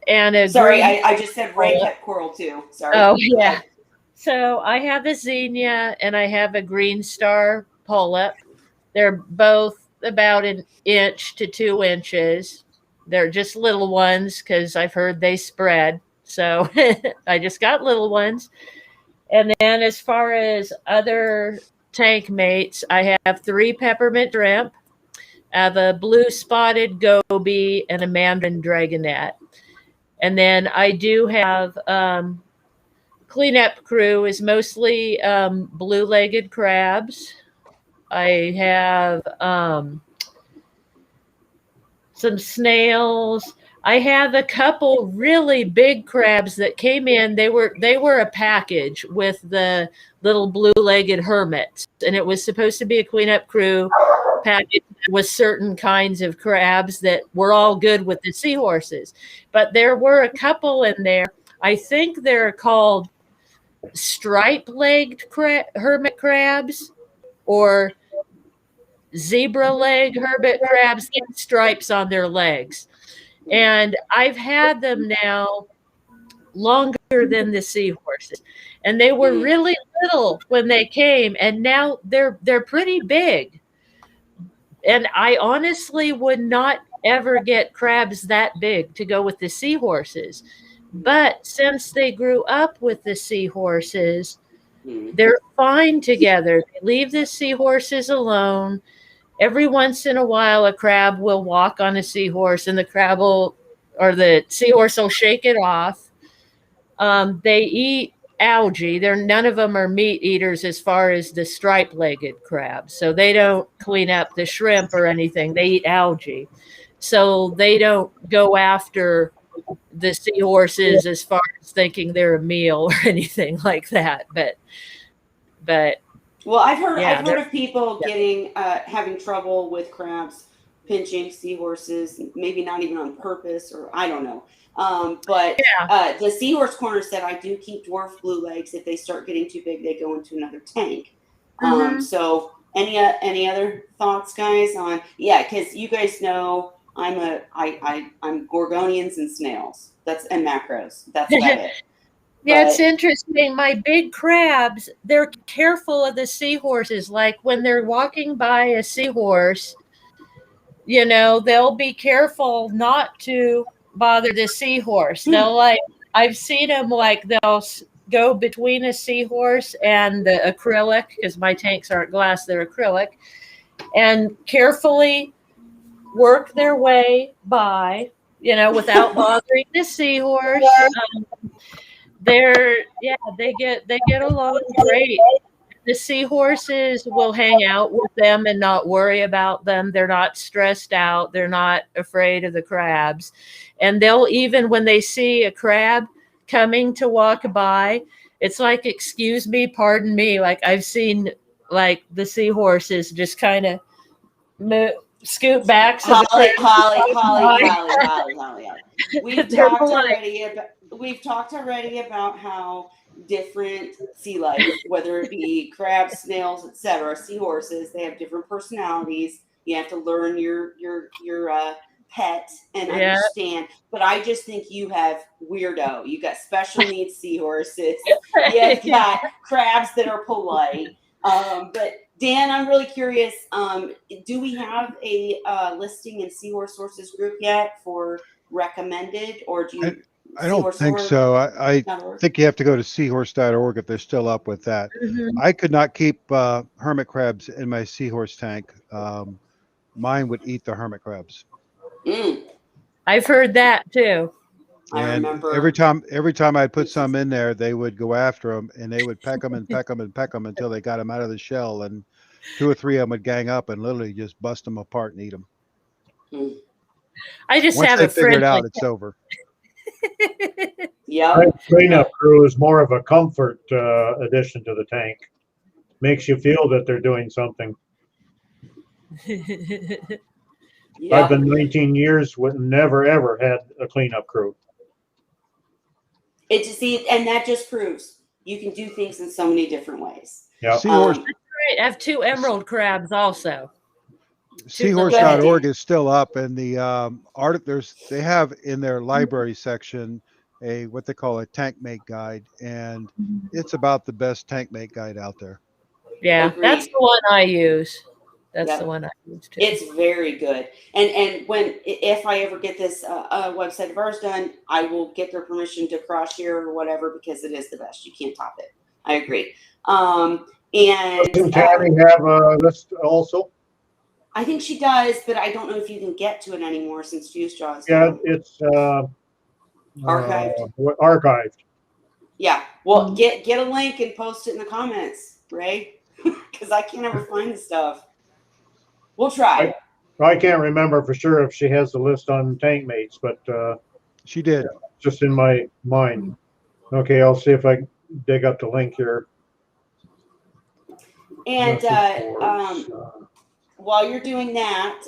And I just said Ray kept coral too. Sorry. Oh, yeah. So I have a xenia and I have a green star polyp. They're both about 1 inch to 2 inches. They're just little ones because I've heard they spread. So I just got little ones. And then as far as other tank mates, I have 3 peppermint shrimp. I have a blue spotted goby and a mandarin dragonet. And then I do have cleanup crew is mostly blue-legged crabs. I have some snails. I have a couple really big crabs that came in. They were a package with the little blue-legged hermits, and it was supposed to be a cleanup crew package with certain kinds of crabs that were all good with the seahorses. But there were a couple in there. I think they're called stripe-legged hermit crabs or zebra-leg hermit crabs, with stripes on their legs. And I've had them now longer than the seahorses. And they were really little when they came, and now they're pretty big. And I honestly would not ever get crabs that big to go with the seahorses. But since they grew up with the seahorses, they're fine together. They leave the seahorses alone. Every once in a while, a crab will walk on a seahorse and the seahorse will shake it off. They eat algae. None of them are meat eaters as far as the stripe-legged crabs. So they don't clean up the shrimp or anything. They eat algae. So they don't go after the seahorses as far as thinking they're a meal or anything like that. But well, I've heard of people having trouble with crabs pinching seahorses, maybe not even on purpose, or I don't know. But the Seahorse Corner said I do keep dwarf blue legs. If they start getting too big, they go into another tank. So any other thoughts, guys? Because you guys know I'm gorgonians and snails. And macros. That's about it. Yeah, it's But- interesting. My big crabs, they're careful of the seahorses. Like when they're walking by a seahorse, they'll be careful not to bother the seahorse. They'll I've seen them they'll go between a seahorse and the acrylic, because my tanks aren't glass, they're acrylic, and carefully work their way by, without bothering the seahorse. They get along great. The seahorses will hang out with them and not worry about them. They're not stressed out. They're not afraid of the crabs. And they'll, even when they see a crab coming to walk by, it's like, excuse me, pardon me. Like I've seen the seahorses just kind of scoot back. So Holly. We've talked already about how different sea life, whether it be crabs, snails, etc., seahorses, they have different personalities. You have to learn your pet and understand. But I just think you have weirdo. You got special needs seahorses. You've got crabs that are polite. But Dan, I'm really curious. Do we have a listing in Seahorse Sources group yet for recommended, or do you? I don't think so. I think you have to go to seahorse.org if they're still up with that. Mm-hmm. I could not keep hermit crabs in my seahorse tank. Mine would eat the hermit crabs. I've heard that too. I remember every time I'd put some in there, they would go after them, and they would peck them and peck them and peck them until they got them out of the shell, and 2 or 3 of them would gang up and literally just bust them apart and eat them. I just Once have they a friend figure it out, it's over. Yeah, cleanup crew is more of a comfort addition to the tank. Makes you feel that they're doing something. I've been 19 years with never ever had a cleanup crew. And that just proves you can do things in so many different ways. Yeah. Seahorse. That's right. I have 2 emerald crabs also. Seahorse.org is still up, and the they have in their library section what they call a tank mate guide, and it's about the best tank mate guide out there. Yeah, Agreed. That's the one I use. That's the one I use too. It's very good. And if I ever get this website of ours done, I will get their permission to cross share or whatever, because it is the best. You can't top it. I agree. And doesn't Tammy have a list also? I think she does, but I don't know if you can get to it anymore since Fuse Jaw is Yeah, down. it's archived. Archived. Yeah. Well, get a link and post it in the comments, Ray, because I can't ever find the stuff. We'll try. I can't remember for sure if she has the list on tank mates, but she did. Just in my mind. Okay, I'll see if I can dig up the link here. And while you're doing that,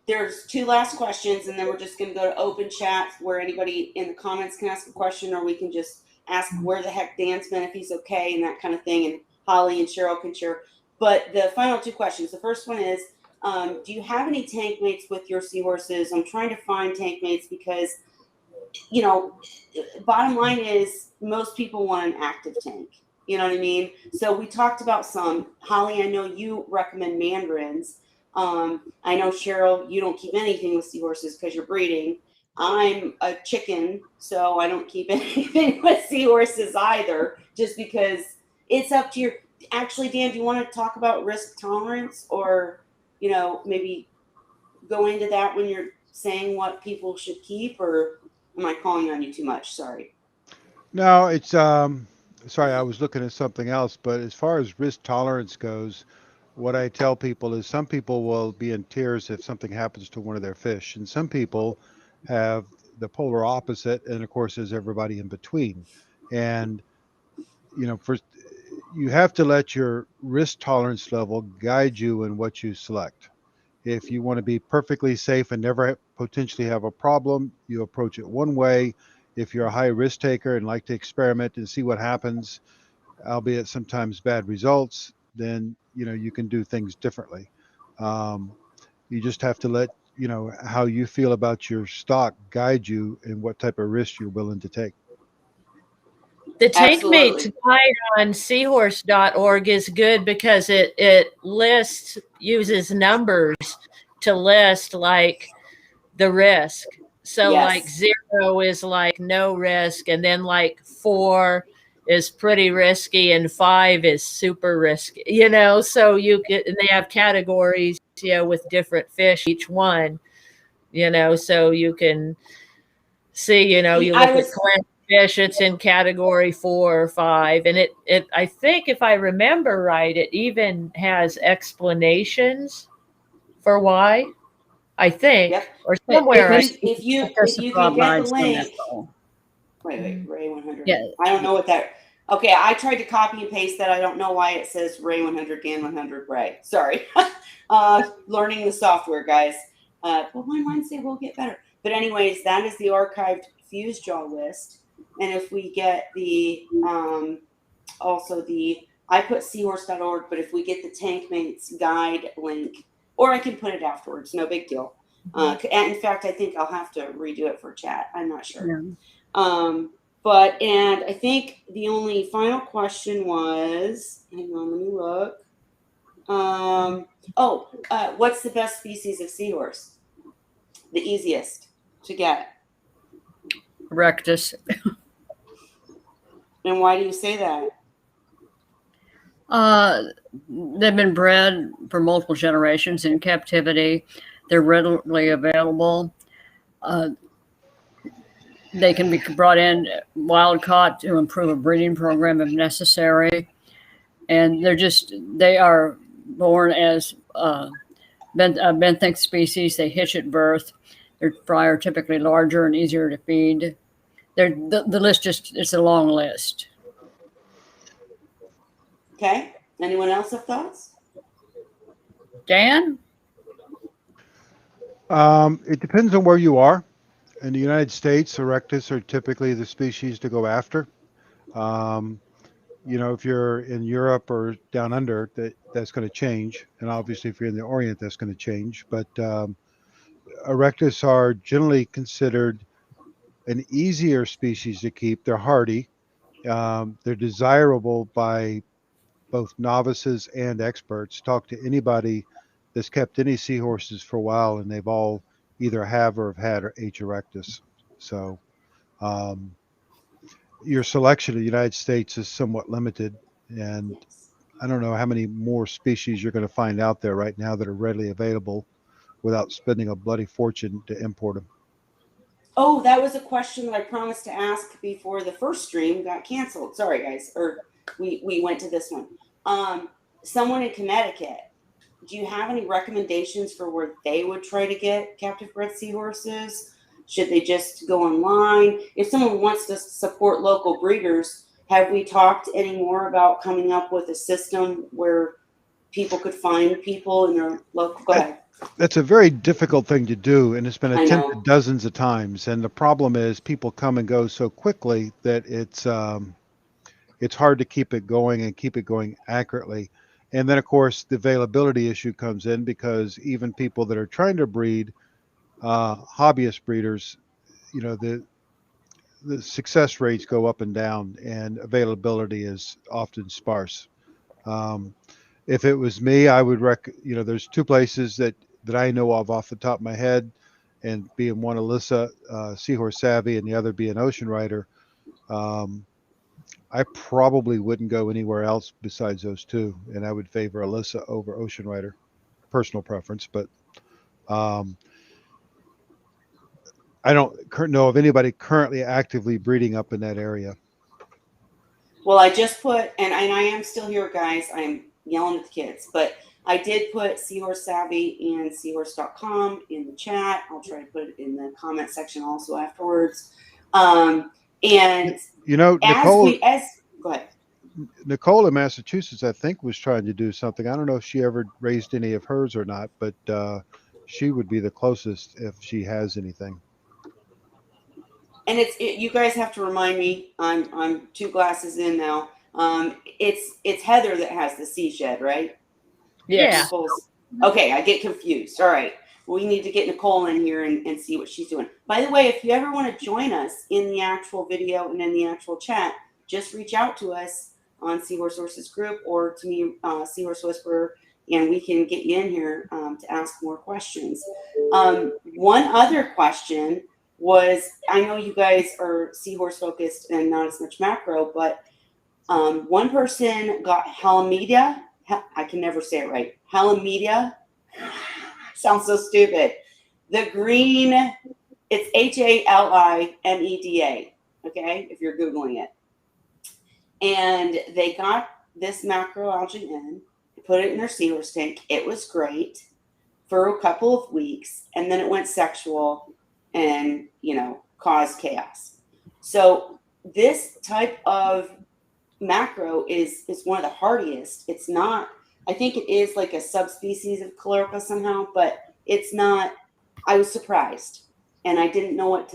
there's 2 last questions, and then we're just going to go to open chat where anybody in the comments can ask a question, or we can just ask where the heck Dan's been, if he's okay, and that kind of thing. And Holly and Cheryl can share. But the final 2 questions. The first one is, do you have any tank mates with your seahorses? I'm trying to find tank mates because, bottom line is most people want an active tank. You know what I mean? So we talked about some. Holly, I know you recommend mandarins. I know, Cheryl, you don't keep anything with seahorses because you're breeding. I'm a chicken, so I don't keep anything with seahorses either, just because it's up to your... Actually, Dan, do you want to talk about risk tolerance, or, maybe go into that when you're saying what people should keep, or am I calling on you too much? Sorry. No, it's sorry, I was looking at something else, but as far as risk tolerance goes, what I tell people is some people will be in tears if something happens to one of their fish, and some people have the polar opposite, and of course there's everybody in between. And you have to let your risk tolerance level guide you in what you select. If you want to be perfectly safe and never potentially have a problem, you approach it one way. If you're a high risk taker and like to experiment and see what happens, albeit sometimes bad results, then you can do things differently. You just have to let you know, how you feel about your stock guide you in what type of risk you're willing to take. The tank mates Absolutely. guide on seahorse.org is good because it uses numbers to list like the risk. So like Yes. 0 is like no risk, and then like 4 is pretty risky, and 5 is super risky. You know, so you get, and they have categories, you know, with different fish each one. You know, so you can see, you know, you I look at was clam fish, it's in category 4 or 5, and it I think if I remember right, it even has explanations for why. I think, yep. or If somewhere. you if you if you can get the on that link, goal. wait, Ray 100. Yeah. I don't know what that. Okay, I tried to copy and paste that. I don't know why it says Ray 100, Dan 100, Ray. Sorry. Learning the software, guys. But one Wednesday will get better. But anyways, that is the archived fuse jaw list. And if we get the also the I put seahorse.org, but if we get the tank mates guide link, or I can put it afterwards, no big deal. And in fact, I think I'll have to redo it for chat. I'm not sure. Yeah. But and I think the only final question was, hang on, let me look. What's the best species of seahorse? The easiest to get. Rectus. And why do you say that? They've been bred for multiple generations in captivity. They're readily available. They can be brought in wild caught to improve a breeding program if necessary. And they are born as benthic species. They hitch at birth. Their fry are typically larger and easier to feed. The list it's a long list. Okay. Anyone else have thoughts? Dan? It depends on where you are. In the United States, Erectus are typically the species to go after. You know, if you're in Europe or down under, that's going to change. And obviously, if you're in the Orient, that's going to change. But Erectus are generally considered an easier species to keep. They're hardy. They're desirable by both novices and experts. Talk to anybody that's kept any seahorses for a while, and they've all either have or have had H. erectus. So your selection in the United States is somewhat limited, and Yes. I don't know how many more species you're going to find out there right now that are readily available without spending a bloody fortune to import them. Oh, that was a question that I promised to ask before the first stream got canceled. Sorry, guys. Or we went to this one. Someone in Connecticut. Do you have any recommendations for where they would try to get captive bred seahorses? Should they just go online? If someone wants to support local breeders, have we talked any more about coming up with a system where people could find people in their local? Go ahead. That's a very difficult thing to do, and it's been I attempted know. dozens of times. And the problem is people come and go so quickly that it's hard to keep it going and keep it going accurately. And then, of course, the availability issue comes in because even people that are trying to breed, hobbyist breeders, you know, the success rates go up and down, and availability is often sparse. If it was me, I would you know, there's two places that I know of off the top of my head, and being one Alyssa, Seahorse Savvy, and the other being Ocean Rider. I probably wouldn't go anywhere else besides those two, and I would favor Alyssa over Ocean Rider. Personal preference, but I don't know of anybody currently actively breeding up in that area. Well, I just put, and I am still here, guys. I'm yelling at the kids, but I did put Seahorse Savvy and Seahorse.com in the chat. I'll try to put it in the comment section also afterwards. And you know, go ahead. Nicole in Massachusetts, I think, was trying to do something. I don't know if she ever raised any of hers or not, but she would be the closest if she has anything. And you guys have to remind me. I'm 2 glasses in now. It's Heather that has the sea shed, right? Yeah. Okay, I get confused. All right. we need to get Nicole in here and see what she's doing. By the way, if you ever want to join us in the actual video and in the actual chat, just reach out to us on Seahorse Sources group or to me, Seahorse Whisperer, and we can get you in here to ask more questions. One other question was, I know you guys are seahorse focused and not as much macro, but one person got Halimedia. I can never say it right. Halimedia. Sounds so stupid. The green, it's Halimeda. Okay, if you're Googling it. And they got this macroalgae in, put it in their seahorse tank. It was great for a couple of weeks, and then it went sexual and, caused chaos. So this type of macro is one of the hardiest. It's not, I think it is like a subspecies of Chloropa somehow, but it's not. I was surprised, and I didn't know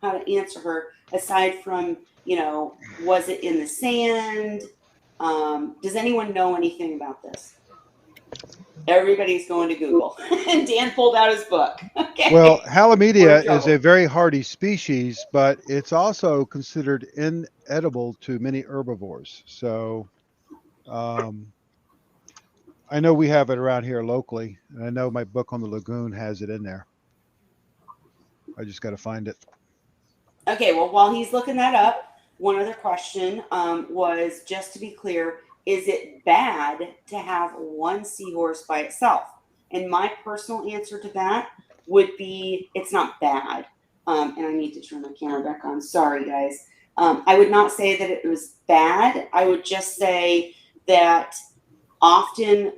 how to answer her aside from, was it in the sand? Does anyone know anything about this? Everybody's going to Google. And Dan pulled out his book. Okay. Well, Halimedia is a very hardy species, but it's also considered inedible to many herbivores. So I know we have it around here locally, and I know my book on the lagoon has it in there. I just got to find it. Okay, well, while he's looking that up, one other question was, just to be clear, is it bad to have one seahorse by itself? And my personal answer to that would be, it's not bad. And I need to turn my camera back on. Sorry, guys. I would not say that it was bad. I would just say that often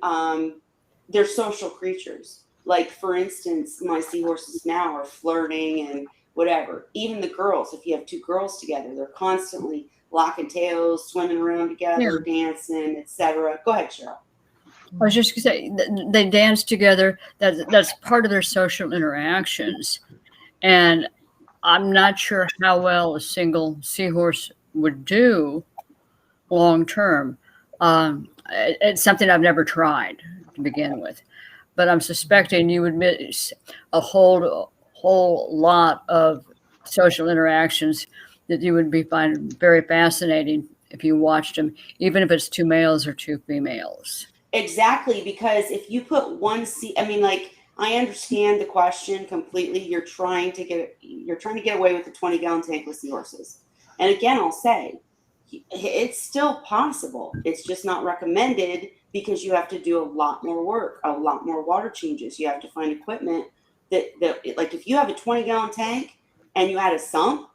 they're social creatures. Like, for instance, my seahorses now are flirting and whatever. Even the girls, if you have two girls together, they're constantly locking tails, swimming around together, dancing, etc. Go ahead, Cheryl. I was just going to say, they dance together. That's part of their social interactions. And I'm not sure how well a single seahorse would do long term. It's something I've never tried to begin with. But I'm suspecting you would miss a whole lot of social interactions that you would find very fascinating if you watched them, even if it's two males or two females. Exactly, because if you put I understand the question completely. You're trying to get away with the 20-gallon tank with seahorses. And again, I'll say, it's still possible. It's just not recommended because you have to do a lot more work, a lot more water changes. You have to find equipment that like if you have a 20-gallon tank and you had a sump,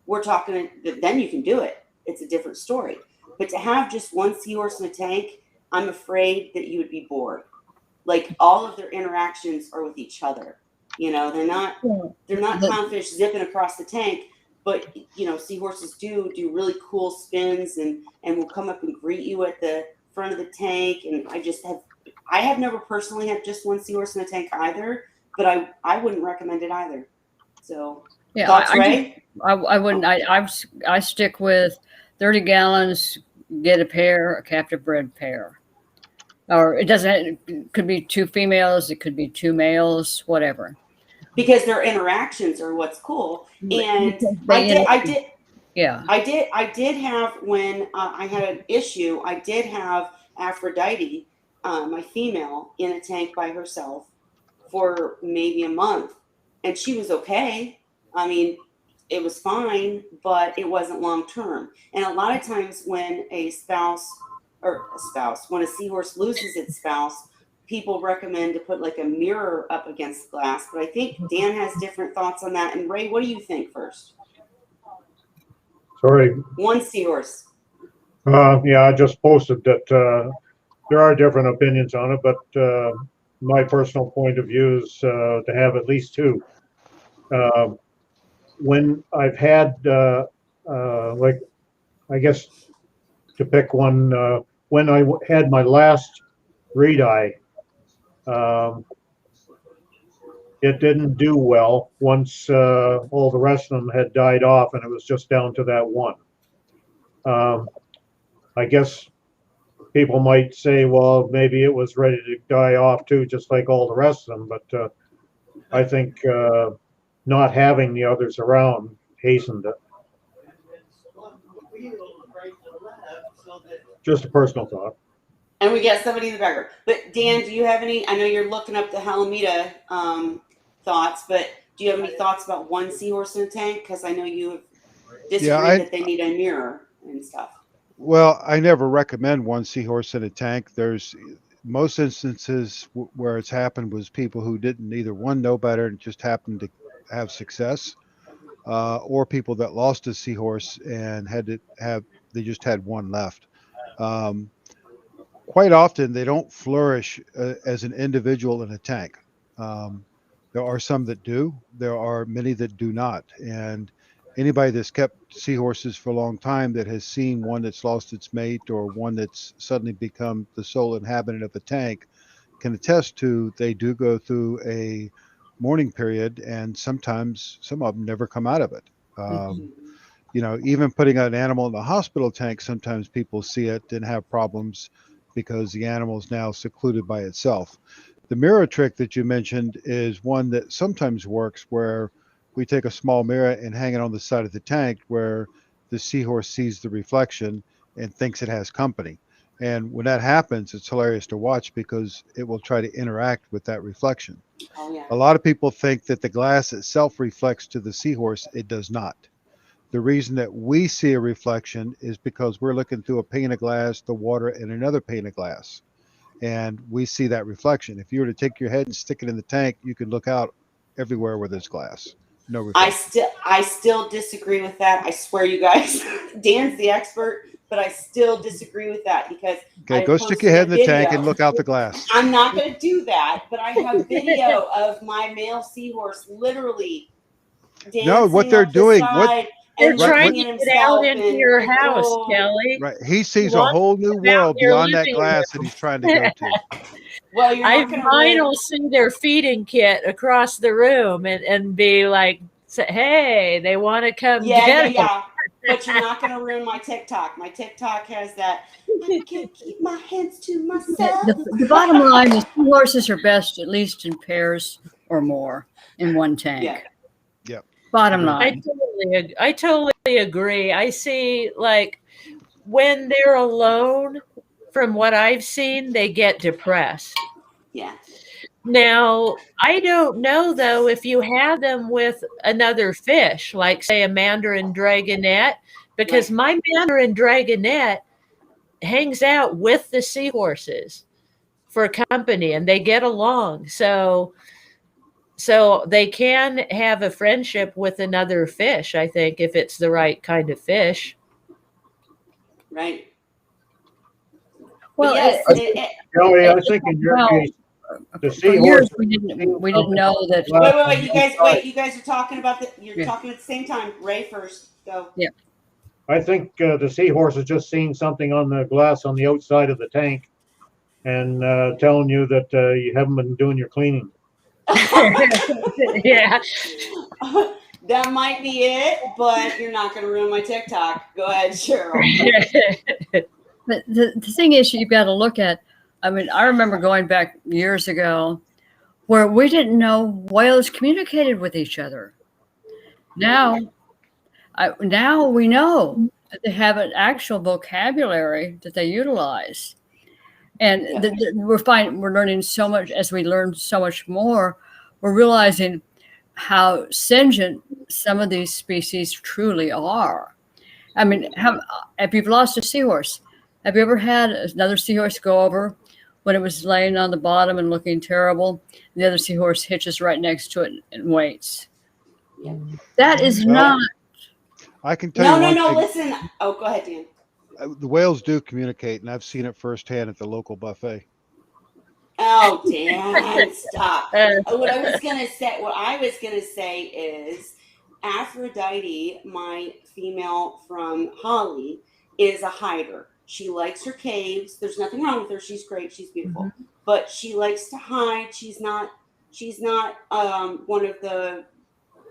we're talking, then you can do it. It's a different story. But to have just one seahorse in a tank, I'm afraid that you would be bored. Like, all of their interactions are with each other. They're not clownfish zipping across the tank, but seahorses do really cool spins and will come up and greet you at the front of the tank. And I have never personally had just one seahorse in a tank either, but I wouldn't recommend it either. So yeah, thoughts, Ray? I wouldn't. I stick with 30 gallons. Get a pair, a captive bred pair, or it could be two females. It could be two males, whatever. Because their interactions are what's cool. And I did have, when I had an issue, I did have Aphrodite, my female, in a tank by herself for maybe a month, and she was okay. I mean, it was fine, but it wasn't long term. And a lot of times when when a seahorse loses its spouse, people recommend to put like a mirror up against the glass. But I think Dan has different thoughts on that. And Ray, what do you think first? Sorry. One seahorse. Yeah, I just posted that there are different opinions on it, but my personal point of view is to have at least two. When I've had, like, I guess to pick one, when I had my last reed-eye, it didn't do well once all the rest of them had died off, and it was just down to that one. I guess people might say, well, maybe it was ready to die off too, just like all the rest of them. But I think not having the others around hastened it. Just a personal thought. And we got somebody in the background. But Dan, do you have any? I know you're looking up the Halameda thoughts, but do you have any thoughts about one seahorse in a tank? Because I know you have disagreed that they need a mirror and stuff. Well, I never recommend one seahorse in a tank. There's most instances where it's happened was people who didn't either one know better and just happened to have success, or people that lost a seahorse and they just had one left. Quite often they don't flourish as an individual in a tank. There are some that do. There are many that do not. And anybody that's kept seahorses for a long time that has seen one that's lost its mate or one that's suddenly become the sole inhabitant of a tank can attest to they do go through a mourning period, and sometimes some of them never come out of it. Even putting an animal in the hospital tank, sometimes people see it and have problems because the animal is now secluded by itself. The mirror trick that you mentioned is one that sometimes works, where we take a small mirror and hang it on the side of the tank where the seahorse sees the reflection and thinks it has company. And when that happens, it's hilarious to watch because it will try to interact with that reflection. Oh, yeah. A lot of people think that the glass itself reflects to the seahorse. It does not. The reason that we see a reflection is because we're looking through a pane of glass, the water, and another pane of glass. And we see that reflection. If you were to take your head and stick it in the tank, you could look out everywhere where there's glass. No reflection. I still disagree with that. I swear, you guys. Dan's the expert, but I still disagree with that because go stick your head in the tank and look out the glass. I'm not going to do that, but I have video of my male seahorse literally dancing. No, what they're doing, they're trying to get out into your house, Kelly. Right, he sees a whole new world beyond that glass that he's trying to go to. Well, mine will see their feeding kit across the room and be like, "Hey, they want to come get it." Yeah. But you're not going to ruin my TikTok. My TikTok has that. I can't keep my hands to myself. The bottom line is seahorses are best at least in pairs or more in one tank. Yeah. Bottom line. I totally agree. I see, like, when they're alone, from what I've seen, they get depressed. Yeah. Now, I don't know, though, if you have them with another fish, like, say, a mandarin dragonet, because my mandarin dragonet hangs out with the seahorses for company, and they get along. So they can have a friendship with another fish, I think, if it's the right kind of fish. Right. Well, I think in your case, the seahorse. We didn't know that. Wait, you guys are talking about you're talking at the same time. Ray first, go. Yeah. I think the seahorse has just seen something on the glass on the outside of the tank and telling you that you haven't been doing your cleaning. Yeah. That might be it, but you're not going to ruin my TikTok. Go ahead, Cheryl. But the thing is, you've got to look at, I mean, I remember going back years ago where we didn't know whales communicated with each other. Now we know that they have an actual vocabulary that they utilize. And we're learning so much. As we learn so much more, we're realizing how sentient some of these species truly are. I mean, if you've lost a seahorse, have you ever had another seahorse go over when it was laying on the bottom and looking terrible? The other seahorse hitches right next to it and waits. Yeah. That is not. I can tell you. No. Listen. Oh, go ahead, Dan. The whales do communicate, and I've seen it firsthand at the local buffet. Oh, Dan, stop. What I was gonna say is Aphrodite, my female from Holly, is a hider. She likes her caves. There's nothing wrong with her. She's great. She's beautiful. Mm-hmm. But she likes to hide. She's not one of the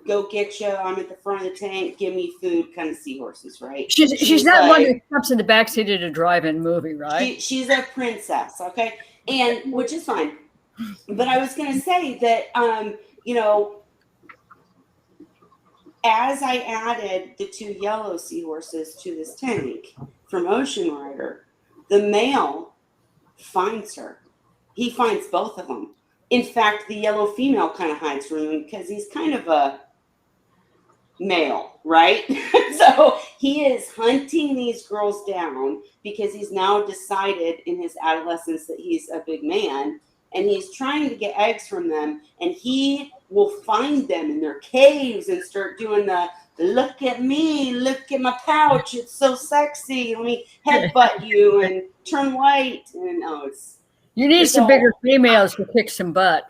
go get you, I'm at the front of the tank, give me food kind of seahorses, right? She's not one that comes in the backseat of a drive-in movie, right? She's a princess, okay? And which is fine. But I was gonna say that you know, as I added the 2 yellow seahorses to this tank from Ocean Rider, the male finds her. He finds both of them. In fact, the yellow female kind of hides from him because he's kind of a male, right? So he is hunting these girls down because he's now decided in his adolescence that he's a big man, and he's trying to get eggs from them, and he will find them in their caves and start doing the look at me, look at my pouch, it's so sexy, let me headbutt you and turn white. And You need some bigger females to kick some butt.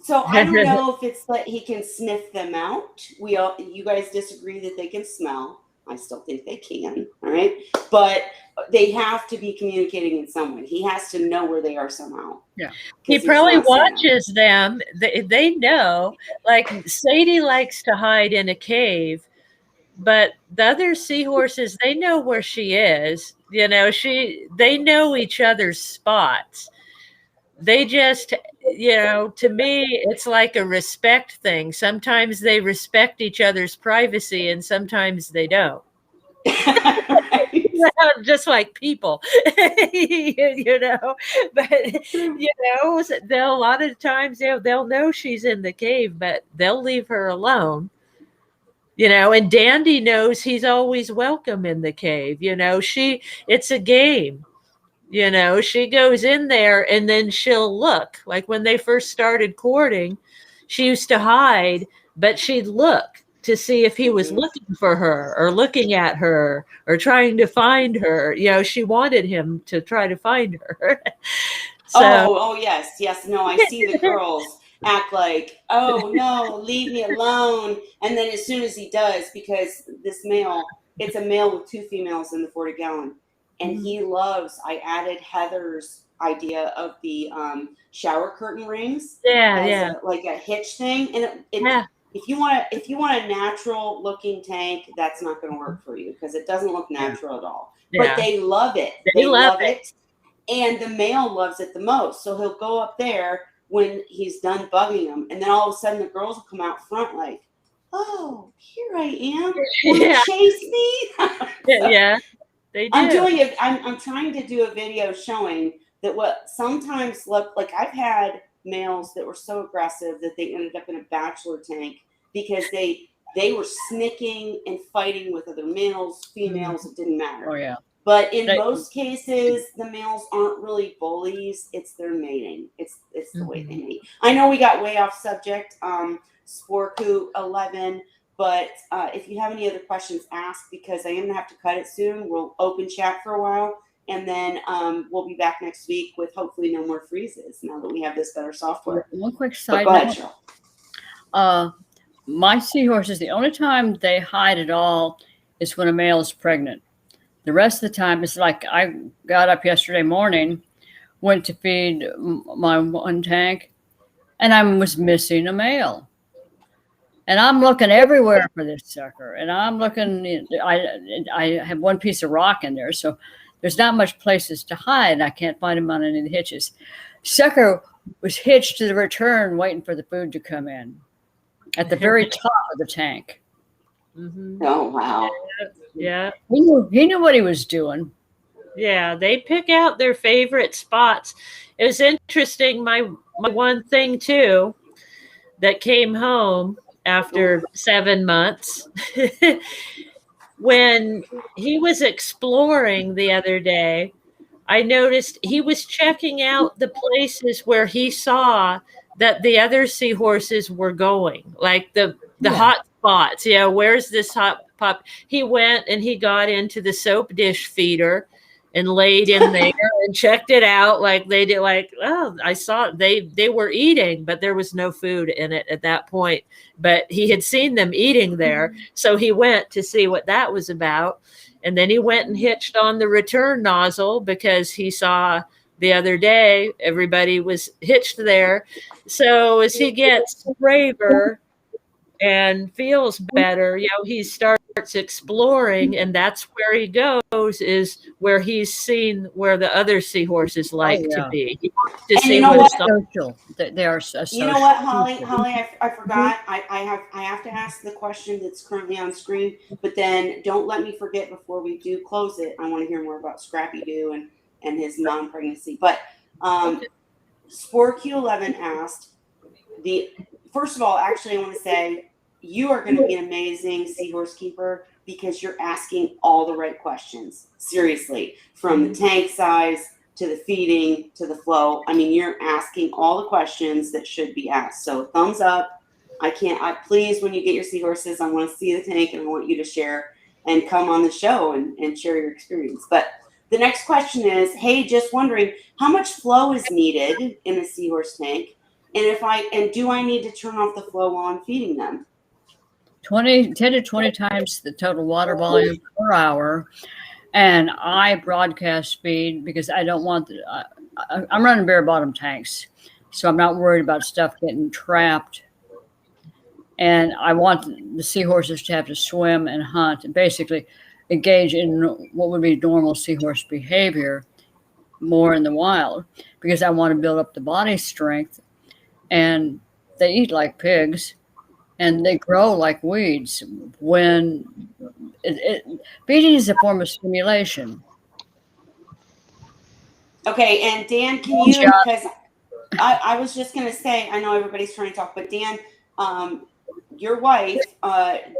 So I don't know if it's that he can sniff them out. You guys disagree that they can smell. I still think they can. All right. But they have to be communicating in some way. He has to know where they are somehow. Yeah. He probably watches them. They know, like Sadie likes to hide in a cave, but the other seahorses, they know where she is. You know, they know each other's spots. They just, you know, to me, it's like a respect thing. Sometimes they respect each other's privacy and sometimes they don't. Just like people, you know, but, you know, a lot of times they'll know she's in the cave, but they'll leave her alone. You know, and Dandy knows he's always welcome in the cave. You know, it's a game. You know, she goes in there and then she'll look. Like when they first started courting, she used to hide, but she'd look to see if he was looking for her or looking at her or trying to find her. You know, she wanted him to try to find her. Oh, yes. No, I see the girls act like, oh, no, leave me alone. And then as soon as he does, because this male, it's a male with 2 females in the 40-gallon. And he loves, I added Heather's idea of the shower curtain rings. Like a hitch thing. And if you want a natural looking tank, that's not going to work for you because it doesn't look natural at all. Yeah. But they love it. They love it. And the male loves it the most. So he'll go up there when he's done bugging them. And then all of a sudden the girls will come out front like, oh, here I am. Will you chase me? Yeah. They do. I'm trying to do a video showing that what sometimes look like I've had males that were so aggressive that they ended up in a bachelor tank because they were snicking and fighting with other males, females, it didn't matter. Oh yeah. But in most cases, the males aren't really bullies. It's their mating. It's the way they mate. I know we got way off subject. Sporku 11. But if you have any other questions, ask because I am going to have to cut it soon. We'll open chat for a while. And then we'll be back next week with hopefully no more freezes now that we have this better software. One quick side note. My seahorses, the only time they hide at all is when a male is pregnant. The rest of the time, it's like I got up yesterday morning, went to feed my one tank, and I was missing a male. And I'm looking everywhere for this sucker. And I'm looking, I have one piece of rock in there, so there's not much places to hide. I can't find him on any of the hitches. Sucker was hitched to the return, waiting for the food to come in at the very top of the tank. Oh, wow. Yeah. He knew what he was doing. Yeah, they pick out their favorite spots. It was interesting. My one thing, too, that came home after 7 months, when he was exploring the other day, I noticed he was checking out the places where he saw that the other seahorses were going, like the hot spots. Yeah, where's this hot pop? He went and he got into the soap dish feeder and laid in there and checked it out. Like they did, like, oh, I saw they were eating, but there was no food in it at that point. But he had seen them eating there. So he went to see what that was about. And then he went and hitched on the return nozzle because he saw the other day everybody was hitched there. So as he gets braver and feels better, you know, he started exploring, and that's where he goes, is where he's seen where the other seahorses like to be. He wants to And see you know where what? some- Social. They are a social. You know what, Holly? I forgot. I have to ask the question that's currently on screen, but then don't let me forget before we do close it. I want to hear more about Scrappy Doo and his non-pregnancy. But Sport Q11 asked first of all, actually, I want to say you are going to be an amazing seahorse keeper because you're asking all the right questions. Seriously, from the tank size to the feeding to the flow. I mean, you're asking all the questions that should be asked. So thumbs up. Please, when you get your seahorses, I want to see the tank and I want you to share and come on the show and share your experience. But the next question is, hey, just wondering how much flow is needed in a seahorse tank? And do I need to turn off the flow while I'm feeding them? 10 to 20 times the total water volume per hour. And I broadcast speed because I don't want I'm running bare bottom tanks, so I'm not worried about stuff getting trapped. And I want the seahorses to have to swim and hunt and basically engage in what would be normal seahorse behavior more in the wild, because I want to build up the body strength. And they eat like pigs and they grow like weeds. When feeding is a form of stimulation. Okay, and Dan, can you, because I was just going to say, I know everybody's trying to talk, but Dan, your wife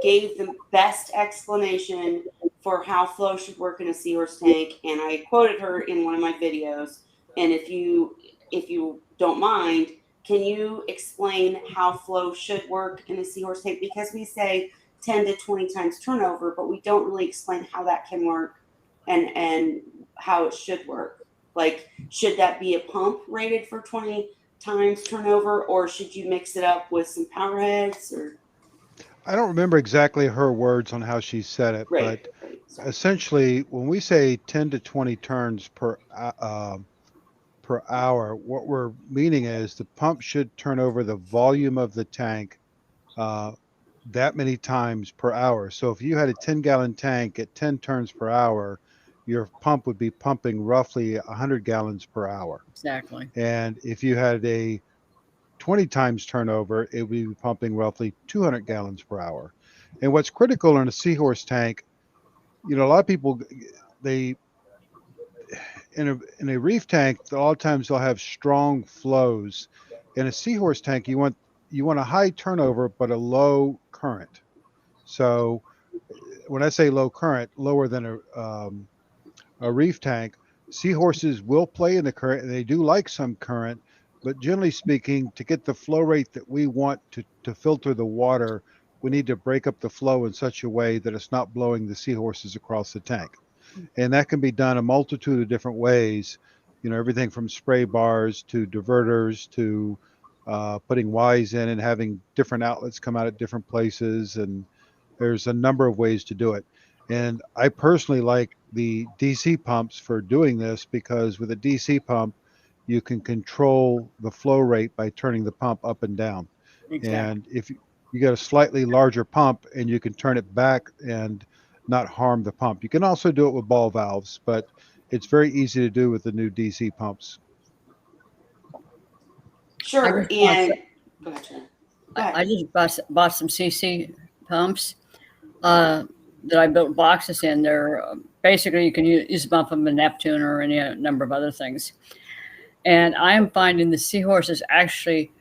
gave the best explanation for how flow should work in a seahorse tank, and I quoted her in one of my videos. And if you don't mind, can you explain how flow should work in a seahorse tank? Because we say 10 to 20 times turnover, but we don't really explain how that can work and how it should work. Like, should that be a pump rated for 20 times turnover, or should you mix it up with some power heads? Or I don't remember exactly her words on how she said it, right. but essentially, when we say 10 to 20 turns per hour, what we're meaning is the pump should turn over the volume of the tank that many times per hour. So if you had a 10-gallon tank at 10 turns per hour, your pump would be pumping roughly 100 gallons per hour. Exactly. And if you had a 20 times turnover, it would be pumping roughly 200 gallons per hour. And what's critical in a seahorse tank, a lot of people, in a reef tank, a lot of times they'll have strong flows. In a seahorse tank, you want a high turnover but a low current. So when I say low current, lower than a reef tank, seahorses will play in the current, and they do like some current, but generally speaking, to get the flow rate that we want to filter the water, we need to break up the flow in such a way that it's not blowing the seahorses across the tank. And that can be done a multitude of different ways, everything from spray bars to diverters to putting Ys in and having different outlets come out at different places. And there's a number of ways to do it. And I personally like the DC pumps for doing this, because with a DC pump, you can control the flow rate by turning the pump up and down. Exactly. And if you get a slightly larger pump, and you can turn it back and not harm the pump. You can also do it with ball valves, but it's very easy to do with the new DC pumps. Sure. And go ahead. I just bought some CC pumps that I built boxes in. They're basically, you can use them off of a Neptune or any number of other things. And I am finding the seahorses actually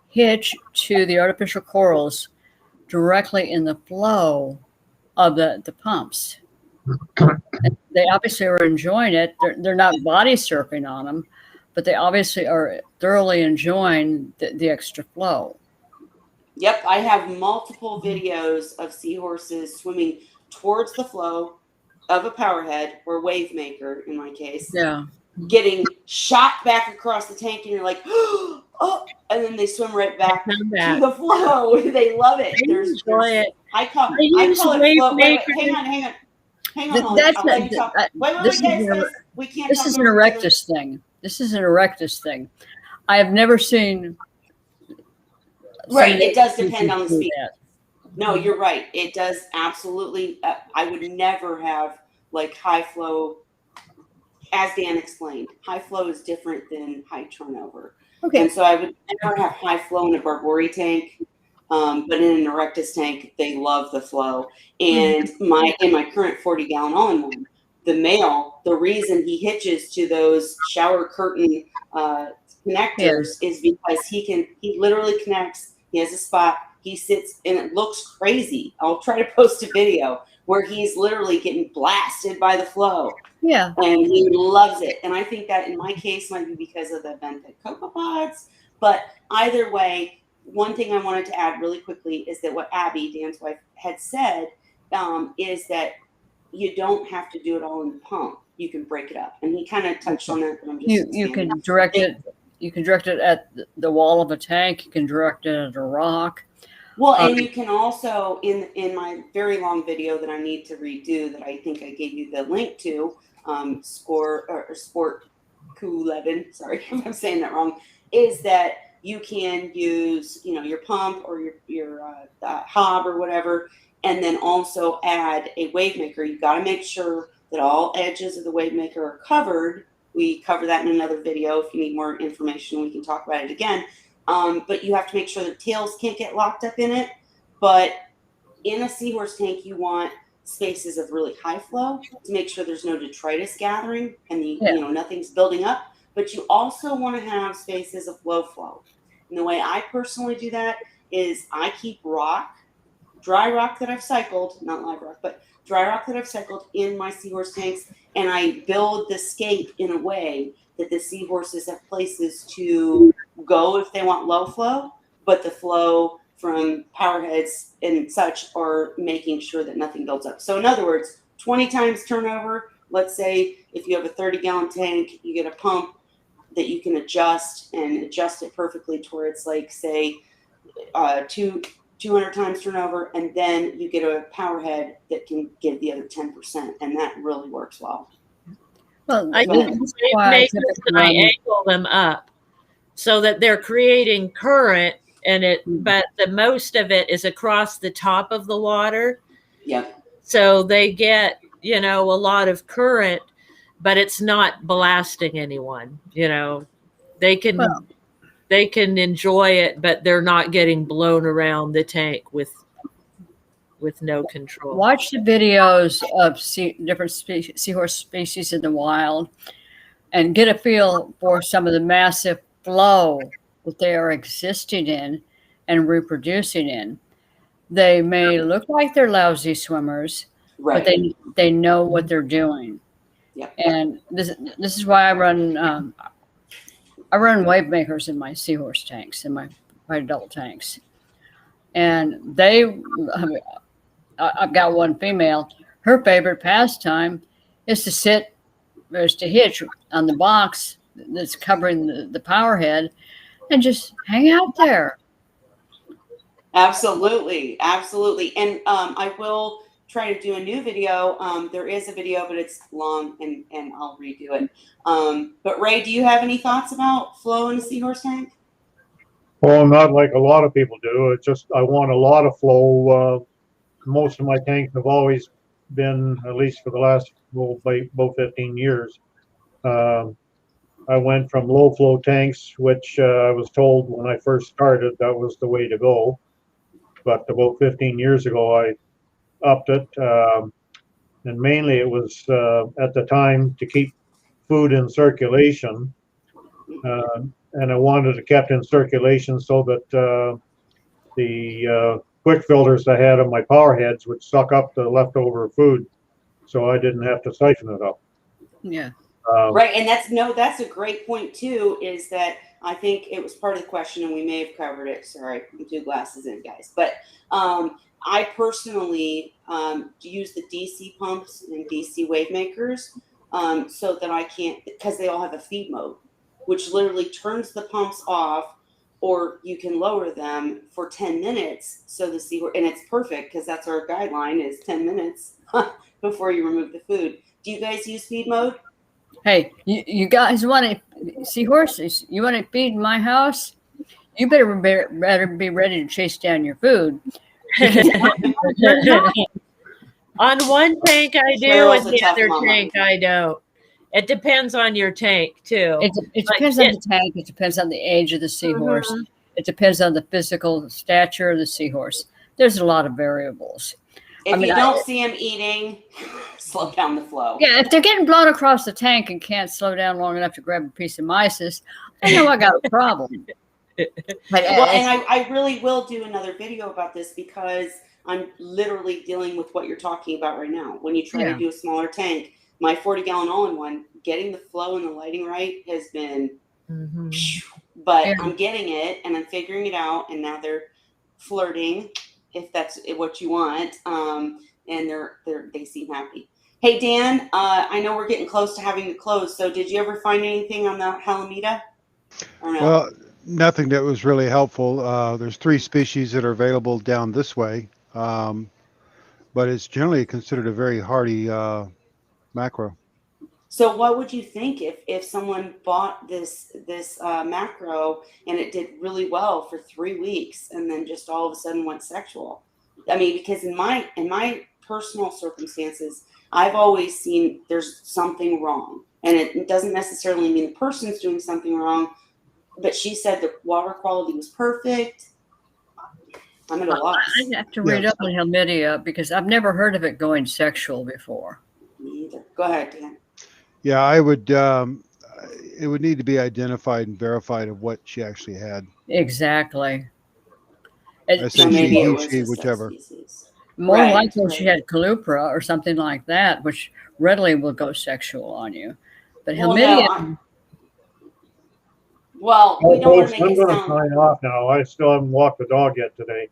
hitch to the artificial corals directly in the flow of the pumps. And they obviously are enjoying it. They're not body surfing on them, but they obviously are thoroughly enjoying the extra flow. Yep, I have multiple videos of seahorses swimming towards the flow of a powerhead or wave maker, in my case. Yeah. Getting shot back across the tank, and you're like, oh, and then they swim right back to the flow. They love it. I call it flow. Wait, hang on. Guys. We can't. This is an Erectus thing. This is an Erectus thing. I have never seen. Right, it does depend on the speed. No, you're right. It does absolutely. I would never have like high flow, as Dan explained. High flow is different than high turnover. Okay. And so I would never have high flow in a Barbori tank. But in an Erectus tank, they love the flow. And in my current 40-gallon all-in-one, the male, the reason he hitches to those shower curtain connectors is because he literally connects. He has a spot. He sits, and it looks crazy. I'll try to post a video where he's literally getting blasted by the flow. Yeah. And he loves it. And I think that in my case might be because of the vented cocoa pods. But either way, one thing I wanted to add really quickly is that what Abby, Dan's wife, had said is that you don't have to do it all in the pump. You can break it up. And he kind of touched on that, but I'm just You can direct it. You can direct it at the wall of a tank. You can direct it at a rock. Well, and you can also, in my very long video that I need to redo, that I think I gave you the link to, Sport Q11, sorry if I'm saying that wrong, is that you can use, your pump or your hob or whatever, and then also add a wave maker. You've got to make sure that all edges of the wave maker are covered. We cover that in another video. If you need more information, we can talk about it again. But you have to make sure the tails can't get locked up in it. But in a Seahorse tank, you want spaces of really high flow to make sure there's no detritus gathering and nothing's building up. But you also want to have spaces of low flow. And the way I personally do that is I keep dry rock that I've cycled, not live rock, but dry rock that I've cycled in my Seahorse tanks, and I build the scape in a way that the Seahorses have places to go if they want low flow, but the flow from power heads and such are making sure that nothing builds up. So in other words, 20 times turnover. Let's say if you have a 30-gallon tank, you get a pump that you can adjust it perfectly to where it's like, say, 200 times turnover, and then you get a power head that can give the other 10%, and that really works well. Well, I use wave makers and I angle them up so that they're creating current, but the most of it is across the top of the water. Yep. So they get, a lot of current, but it's not blasting anyone. They can enjoy it, but they're not getting blown around the tank with no control. Watch the videos of different seahorse species in the wild and get a feel for some of the massive flow that they are existing in and reproducing in. They may look like they're lousy swimmers, right, but they know what they're doing. Yep. And this is why I run wave makers in my Seahorse tanks, in my adult tanks. And I've got one female. Her favorite pastime is to hitch on the box that's covering the power head and just hang out there. Absolutely. And I will try to do a new video. There is a video, but it's long, and I'll redo it. But Ray, do you have any thoughts about flow in a Seahorse tank? Well, not like a lot of people do. It's just I want a lot of flow. Most of my tanks have always been, at least for the last about 15 years. I went from low flow tanks, which I was told when I first started that was the way to go. But about 15 years ago, I upped it. And mainly it was at the time to keep food in circulation. And I wanted it kept in circulation so that the quick filters I had on my power heads would suck up the leftover food, so I didn't have to siphon it up. Yeah. Right, and that's a great point too. Is that I think it was part of the question, and we may have covered it. Sorry, I'm 2 glasses in, guys. But I personally use the DC pumps and DC wave makers so that I can't, because they all have a feed mode, which literally turns the pumps off, or you can lower them for 10 minutes. So the Seahorse, and it's perfect because that's our guideline is 10 minutes before you remove the food. Do you guys use feed mode? Hey, you guys want to Seahorses? You want to feed my house? You better be ready to chase down your food, Because they're not. On one tank I do, Cheryl's and a the tough other mama. tank I don't. It depends on your tank too. It Like, depends on the tank. It depends on the age of the seahorse. Mhm. It depends on the physical stature of the seahorse. There's a lot of variables. If I mean, you don't see them eating, slow down the flow. Yeah, if they're getting blown across the tank and can't slow down long enough to grab a piece of mysis, I know I got a problem. But Well, and I really will do another video about this because I'm literally dealing with what you're talking about right now. When you try Yeah. to do a smaller tank, my 40-gallon all-in-one, getting the flow and the lighting right has been, but Yeah. I'm getting it and I'm figuring it out. And now they're flirting, if that's what you want. And they seem happy. Hey, Dan, I know we're getting close to having to close. So did you ever find anything on the Halimeda? Or no? Well, nothing that was really helpful. There's 3 species that are available down this way, but it's generally considered a very hardy macro. So what would you think if someone bought this macro and it did really well for 3 weeks and then just all of a sudden went sexual? I mean, because in my personal circumstances, I've always seen there's something wrong, and it doesn't necessarily mean the person's doing something wrong. But she said the water quality was perfect. I'm at a loss. I have to read up on Helmidia because I've never heard of it going sexual before. Me either. Go ahead, Dan. Yeah, I would. It would need to be identified and verified of what she actually had. Exactly. I So say maybe it he, was she, a sex whichever. species. More Right, likely right. she had calupra or something like that, which readily will go sexual on you. But Well, Helmidia, Well, we don't want Folks, to make I'm it going to sound. sign off now. I still haven't walked the dog yet today.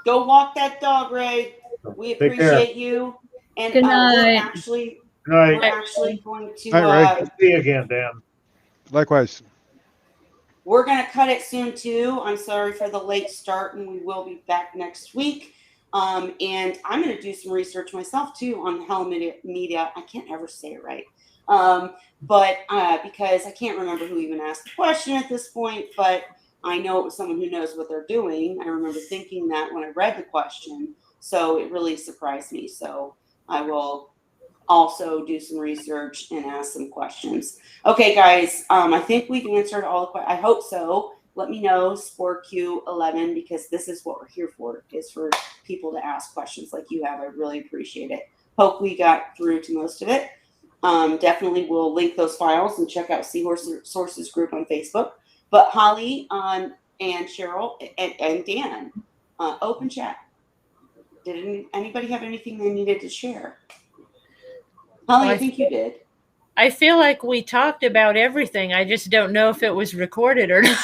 Go walk that dog, Ray. We Take care. appreciate you. And Good we're night. actually Good night. we're actually going to All right, Ray. See you again, Dan. Likewise. we're going to cut it soon too. I'm sorry for the late start, and we will be back next week. And I'm going to do some research myself too on Halimeda. I can't ever say it right. But because I can't remember who even asked the question at this point, but I know it was someone who knows what they're doing. I remember thinking that when I read the question, so it really surprised me. So I will also do some research and ask some questions. Okay, guys, I think we've answered all the questions. I hope so. Let me know, Sport Q11, because this is what we're here for, is for people to ask questions like you have. I really appreciate it. Hope we got through to most of it. Definitely we'll link those files and check out Seahorse Sources group on Facebook. But Holly and Cheryl and Dan, open chat. Did anybody have anything they needed to share? Holly, Well, I think you did. I feel like we talked about everything. I just don't know if it was recorded or not.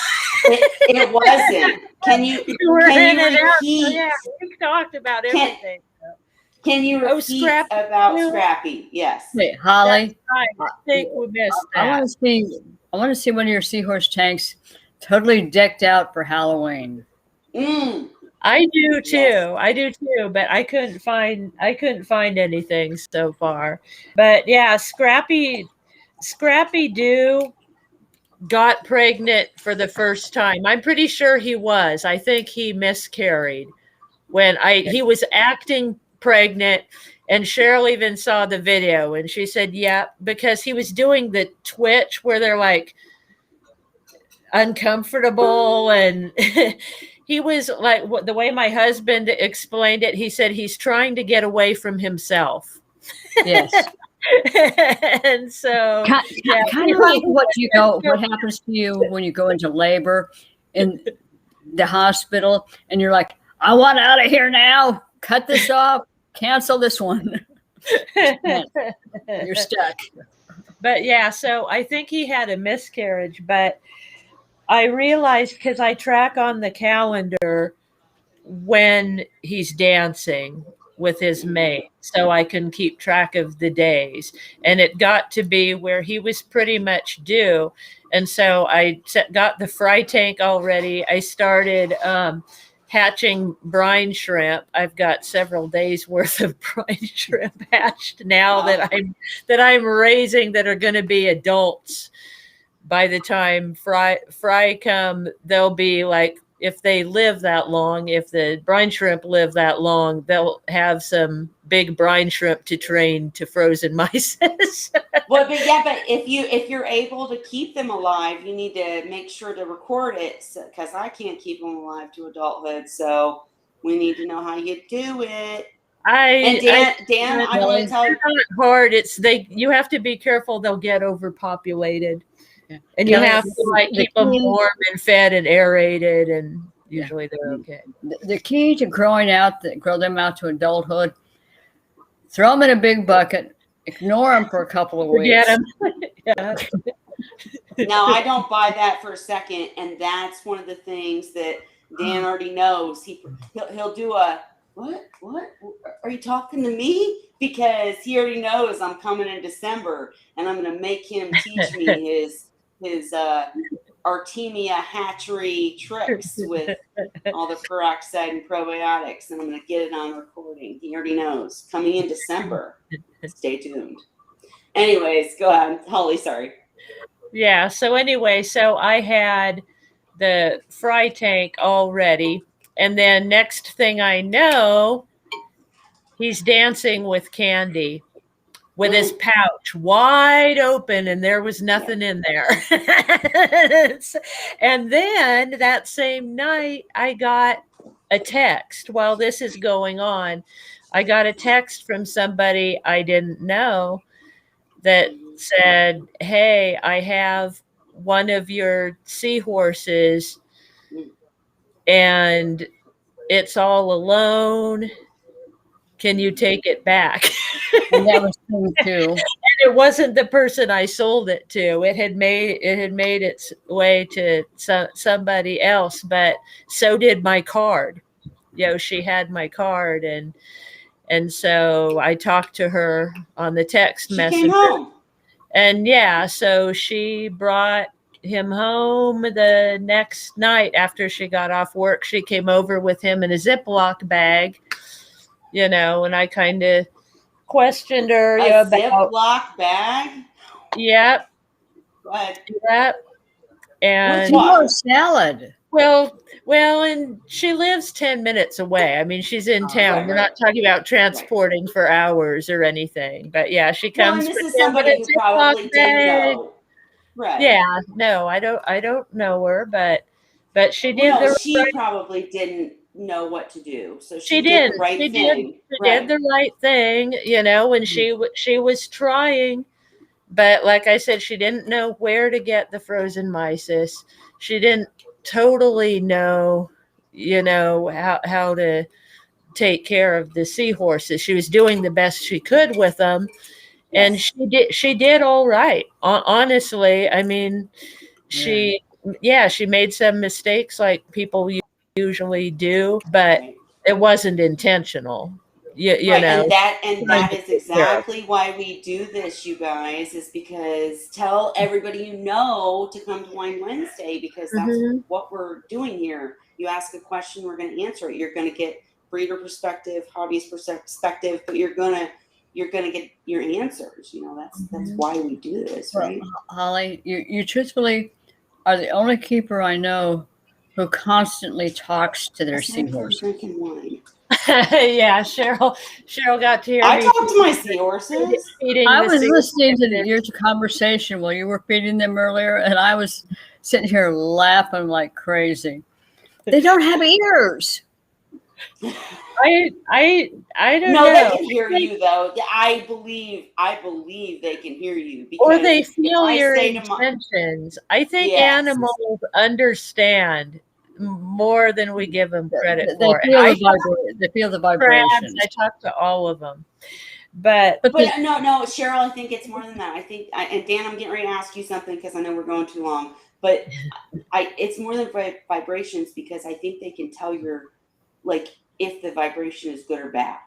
It wasn't. Can you were can in you and out. repeat? Yeah, we talked about everything. Can you repeat Scrappy. about Scrappy? Yes. wait, Holly, I think we missed I that. want to see one of your seahorse tanks totally decked out for Halloween. I do too. Yes. I do too, but I couldn't find anything so far. But yeah, Scrappy Doo got pregnant for the first time. I'm pretty sure he was. I think he miscarried when he was acting pregnant, and Cheryl even saw the video and she said, yeah, because he was doing the twitch where they're like uncomfortable, and he was like, the way my husband explained it, he said he's trying to get away from himself. Yes. And so kind of like what happens to you when you go into labor in the hospital and you're like, I want out of here now. Cut this off. Cancel this one. You're stuck. But yeah, so I think he had a miscarriage, but I realized, because I track on the calendar when he's dancing with his mate, so I can keep track of the days. And it got to be where he was pretty much due. And so I got the fry tank already. I started hatching brine shrimp. I've got several days worth of brine shrimp hatched now that I'm raising, that are going to be adults. By the time fry come, they'll be like if they live that long, if the brine shrimp live that long, they'll have some big brine shrimp to train to frozen mice. Well, but yeah, but if you're able to keep them alive, you need to make sure to record it, because I can't keep them alive to adulthood. So we need to know how you do it. And Dan, I want to tell you, not hard. It's you have to be careful. They'll get overpopulated, and you have to like keep them warm and fed and aerated, and usually they're okay. The key to grow them out to adulthood, throw them in a big bucket, ignore them for a couple of weeks. Get them. Yeah. Now, I don't buy that for a second, and that's one of the things that Dan already knows. He'll do a what are you talking to me? Because he already knows I'm coming in December, and I'm going to make him teach me his Artemia hatchery tricks with all the peroxide and probiotics, and I'm going to get it on recording. He already knows. Coming in December. Stay tuned. Anyways, go ahead, Holly. Sorry. Yeah. So anyway, I had the fry tank all ready. And then next thing I know, he's dancing with Candy with his pouch wide open, and there was nothing in there. And then that same night, I got a text while this is going on. I got a text from somebody I didn't know that said, "Hey, I have one of your seahorses, and it's all alone. Can you take it back?" And that was me too. And it wasn't the person I sold it to. It had made its way to somebody else, but so did my card. She had my card, and so I talked to her on the text messenger. Came home. And so she brought him home the next night after she got off work. She came over with him in a Ziploc bag, and I kind of questioned her A about Ziploc bag. Yep. What? Yep. And more salad. Well, and she lives 10 minutes away. I mean, she's in town. Right, We're not talking about transporting for hours or anything. But she comes. And this is somebody who probably didn't know. Right. Yeah. No, I don't know her, but she did. She probably didn't know what to do, so she did didn't. the right She thing. did the right thing, and she was trying, but like I said, she didn't know where to get the frozen mysis. She didn't totally know, how to take care of the seahorses. She was doing the best she could with them. And she did all right. Honestly, I mean, she made some mistakes like people usually do, but it wasn't intentional. You know. And that is exactly why we do this, you guys, is because tell everybody to come to Wine Wednesday, because that's what we're doing here. You ask a question, we're going to answer it. You're going to get breeder perspective, hobbyist perspective, but you're going to get your answers. That's why we do this, right? Holly, you truthfully are the only keeper I know who constantly talks to their seahorse. Drinking wine. Yeah, Cheryl got to hear I me. talked to my seahorses. I was listening to your conversation while you were feeding them earlier, and I was sitting here laughing like crazy. They don't have ears. I don't know. No, they can hear you though. I believe they can hear you, or they feel your intentions. I think animals understand more than we give them credit for. They feel the vibrations. I talk to all of them, but no, Cheryl. I think it's more than that. I think, and Dan, I'm getting ready to ask you something because I know we're going too long. But it's more than vibrations, because I think they can tell if the vibration is good or bad.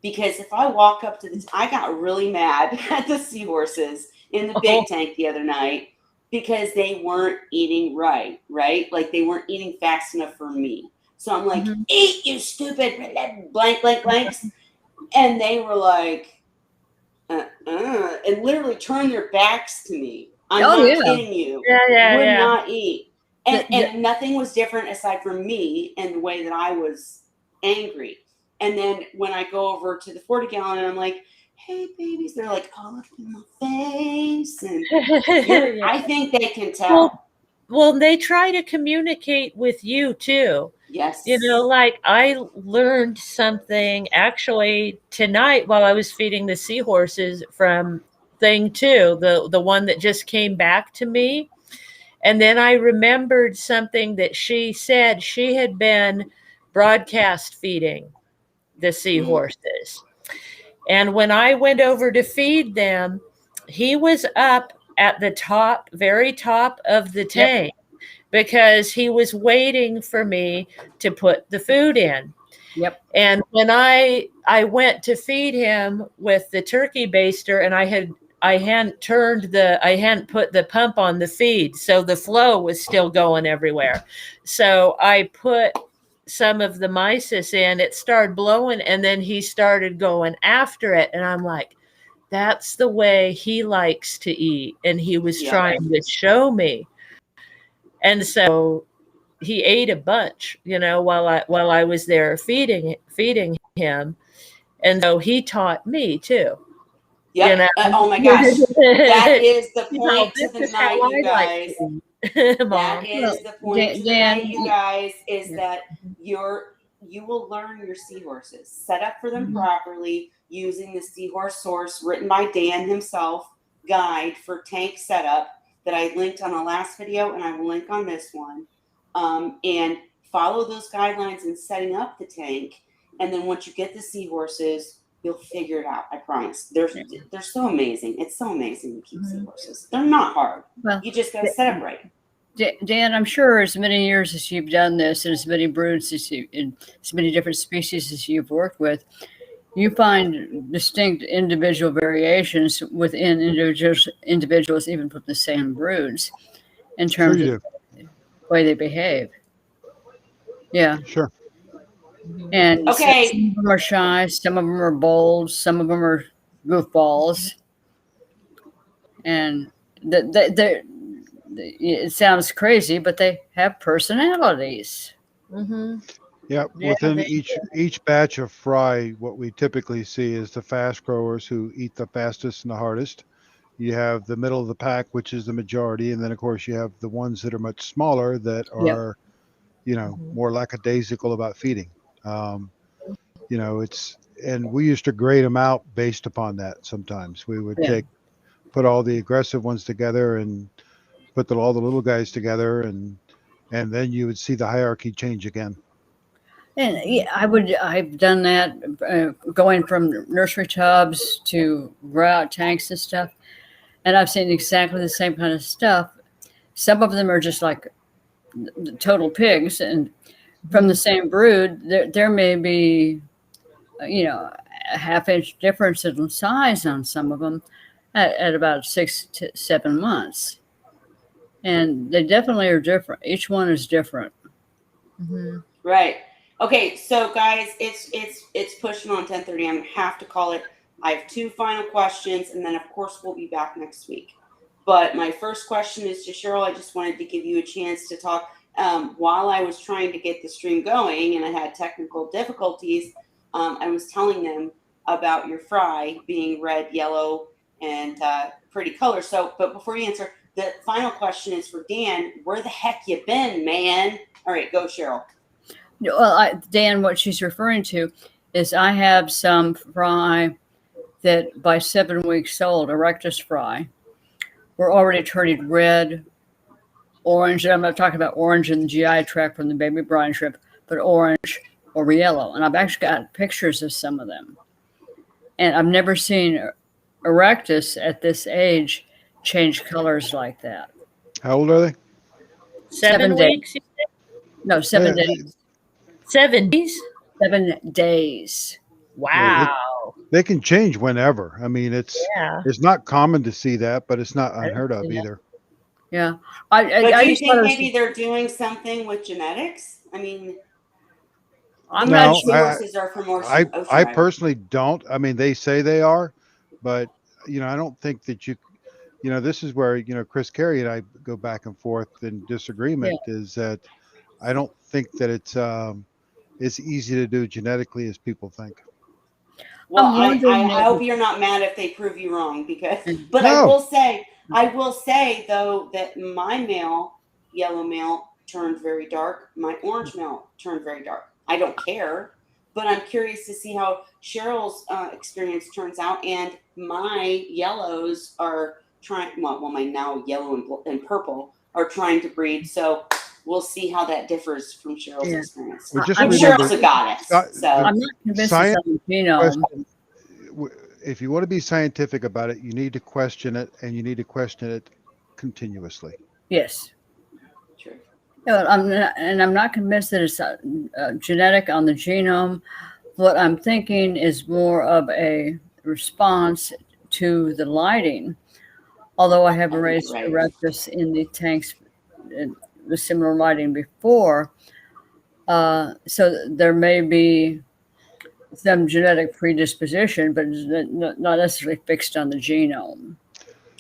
Because if I walk up to I got really mad at the seahorses in the big tank the other night because they weren't eating right? Like they weren't eating fast enough for me. So I'm like, eat, you stupid blanks. And they were like, and literally turned their backs to me. I'm not kidding you. Yeah. Would not eat. And nothing was different aside from me and the way that I was angry. And then when I go over to the 40 gallon and I'm like, hey babies, they're like, oh, look at my face. And I think they can tell. Well, they try to communicate with you too. Yes. You know, like I learned something actually tonight while I was feeding the seahorses from thing 2, the one that just came back to me. And then I remembered something that she said. She had been broadcast feeding the seahorses. And when I went over to feed them, he was up at the top, very top of the tank, because he was waiting for me to put the food in. Yep. And when I went to feed him with the turkey baster, and I hadn't put the pump on the feed, so the flow was still going everywhere. So I put some of the mysis in, it started blowing, and then he started going after it. And I'm like, that's the way he likes to eat. And he was trying to show me. And so he ate a bunch, you know, while I was there feeding him. And so he taught me too. Yeah. You know? Oh my gosh. That is the point to the night, you guys. That is the point to the night, you guys, is that you will learn your seahorses. Set up for them properly using the Seahorse Source written by Dan himself guide for tank setup that I linked on the last video, and I will link on this one. And follow those guidelines in setting up the tank. And then once you get the seahorses, you'll figure it out. I promise. They're so amazing. It's so amazing to keep seahorses. They're not hard. Well, you just got to set up right. Dan, I'm sure as many years as you've done this, and as many broods in as many different species as you've worked with, you find distinct individual variations within individuals, even from the same broods, in terms of the way they behave. Yeah. Sure. And okay. Some of them are shy, some of them are bold, some of them are goofballs. And it sounds crazy, but they have personalities. Mm-hmm. Yeah, within each batch of fry, what we typically see is the fast growers who eat the fastest and the hardest. You have the middle of the pack, which is the majority, and then of course you have the ones that are much smaller that are, more lackadaisical about feeding. And we used to grade them out based upon that. Sometimes we would put all the aggressive ones together and put all the little guys together, and then you would see the hierarchy change again. And I've done that, going from nursery tubs to grout tanks and stuff. And I've seen exactly the same kind of stuff. Some of them are just like total pigs, and from the same brood, there may be, a half-inch difference in size on some of them at about 6 to 7 months. And they definitely are different. Each one is different. Mm-hmm. Right. Okay, so guys, it's pushing on 10:30. I'm gonna have to call it. I have 2 final questions, and then of course we'll be back next week. But my first question is to Cheryl. I just wanted to give you a chance to talk. While I was trying to get the stream going and I had technical difficulties, I was telling them about your fry being red, yellow, and pretty color. So, but before you answer, the final question is for Dan. Where the heck you been, man? All right, go, Cheryl. Well, Dan, what she's referring to is I have some fry that by 7 weeks old, Erectus fry, were already turning red, orange. And I'm not talking about orange in the GI tract from the baby brine shrimp, but orange or yellow. And I've actually got pictures of some of them. And I've never seen Erectus at this age change colors like that. How old are they? 7 weeks? No, 7 days. 7 days? 7 days. Wow. They can change whenever. I mean, it's not common to see that, but it's not unheard of either. Yeah. But do you think maybe they're doing something with genetics? I mean, I'm not sure. Horses are for more I personally don't. I mean, they say they are, but I don't think that this is where, Chris Carey and I go back and forth in disagreement, is that I don't think that it's easy to do genetically as people think. Well, I'm wondering I hope you're not mad if they prove you wrong, because, but No. I will say though that my yellow male turned very dark. My orange male turned very dark. I don't care, but I'm curious to see how Cheryl's experience turns out. And my yellows are trying, well, my now yellow and purple are trying to breed. So we'll see how that differs from Cheryl's experience. Well, just And remember, Cheryl's a goddess. So I'm not convinced it's on the genome. if you want to be scientific about it, you need to question it, and you need to question it continuously. Yes. true. I'm not convinced that it's genetic on the genome. What I'm thinking is more of a response to the lighting. Although I have raised erectus in the tanks with similar lighting before, so there may be some genetic predisposition, but it's not necessarily fixed on the genome.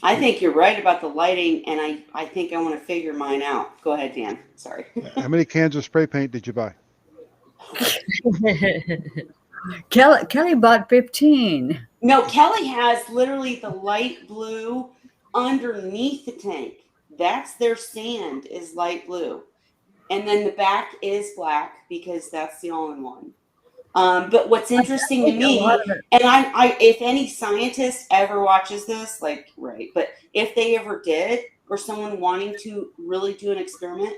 I think you're right about the lighting, and I think I want to figure mine out. Go ahead, Dan. Sorry. How many cans of spray paint did you buy? Kelly bought 15. No, Kelly has literally the light blue underneath the tank. That's their sand is light blue. And then the back is black because that's the all-in-one. But what's interesting to me, and I if any scientist ever watches this, but if they ever did, or someone wanting to really do an experiment,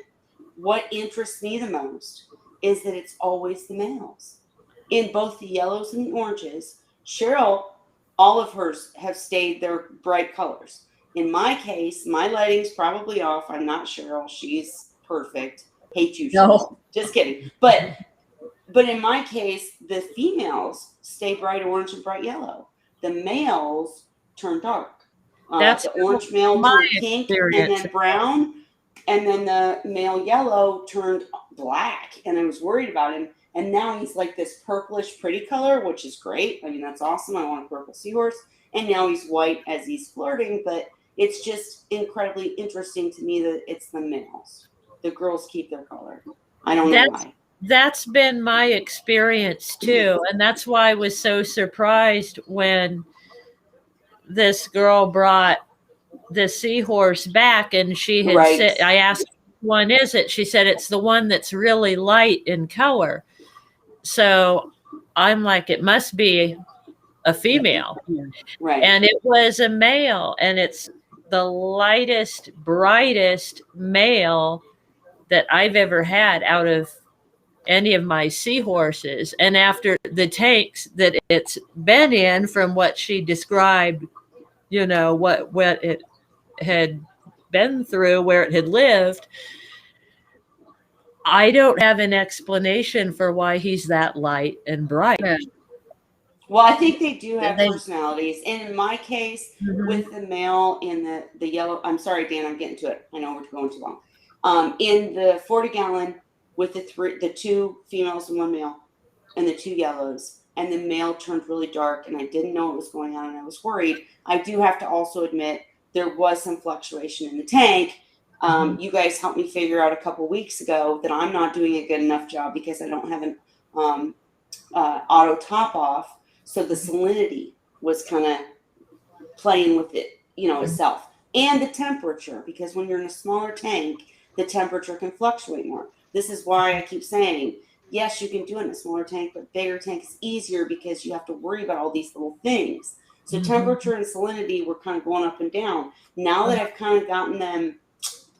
what interests me the most is that it's always the males. In both the yellows and the oranges, Cheryl, all of hers have stayed their bright colors. In my case, my lighting's probably off. I'm not Cheryl. She's perfect. Hate you, Cheryl. No. Just kidding. But in my case, the females stay bright orange and bright yellow. The males turn dark. That's the orange male my turned pink experience. and then brown. And then the male yellow turned black. And I was worried about him. And now he's like this purplish pretty color, which is great. I mean, that's awesome. I want a purple seahorse. And now he's white as he's flirting. But it's just incredibly interesting to me that it's the males. The girls keep their color. I don't know why. That's been my experience too. And that's why I was so surprised when this girl brought the seahorse back and she had said, I asked, which one is it? She said, it's the one that's really light in color. So I'm like, it must be a female. Right. And it was a male, and it's the lightest, brightest male that I've ever had out of any of my seahorses. And after the tanks that it's been in, from what she described, what it had been through, where it had lived, I don't have an explanation for why he's that light and bright. Yeah. Well, I think they do have personalities. And in my case, with the male in the yellow, I'm sorry, Dan, I'm getting to it. I know we're going too long. In the 40-gallon with the two females and one male and the two yellows, and the male turned really dark, and I didn't know what was going on, and I was worried. I do have to also admit there was some fluctuation in the tank. You guys helped me figure out a couple weeks ago that I'm not doing a good enough job because I don't have an auto top off. So the salinity was kind of playing with it, itself. And the temperature, because when you're in a smaller tank, the temperature can fluctuate more. This is why I keep saying, yes, you can do it in a smaller tank, but bigger tank is easier because you have to worry about all these little things. So temperature and salinity were kind of going up and down. Now that I've kind of gotten them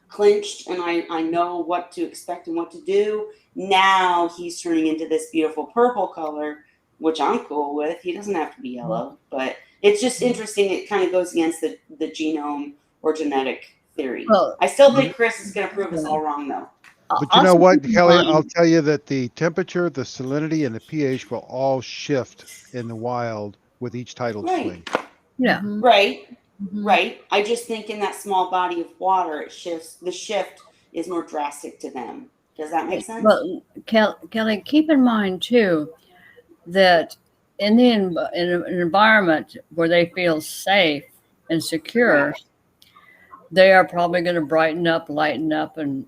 clinched and I know what to expect and what to do, now he's turning into this beautiful purple color, which I'm cool with. He doesn't have to be yellow, but it's just interesting. It kind of goes against the genome or genetic theory. Well, I still think Chris is going to prove us all wrong, though. But you know what, Kelly? I'll tell you that the temperature, the salinity, and the pH will all shift in the wild with each titled swing. Yeah. Right. I just think in that small body of water, it shifts. The shift is more drastic to them. Does that make sense? Well, Kelly, keep in mind too that in an environment where they feel safe and secure, they are probably going to brighten up, lighten up, and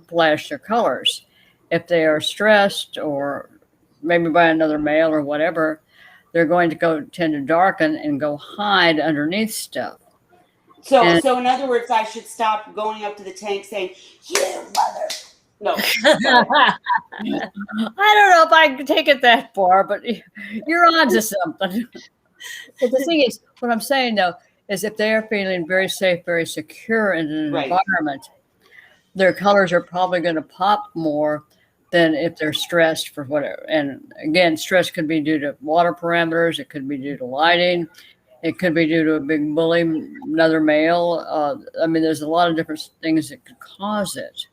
flash their colors. If they are stressed or maybe by another male or whatever, they're going to tend to darken and go hide underneath stuff. So, And- so in other words, I should stop going up to the tank saying, "You mother." No. I don't know if I can take it that far, but you're onto something. But the thing is, what I'm saying though, is if they are feeling very safe, very secure in an Right. environment, their colors are probably going to pop more than if they're stressed for whatever. And again, stress could be due to water parameters. It could be due to lighting. It could be due to a big bully, another male. I mean, there's a lot of different things that could cause it.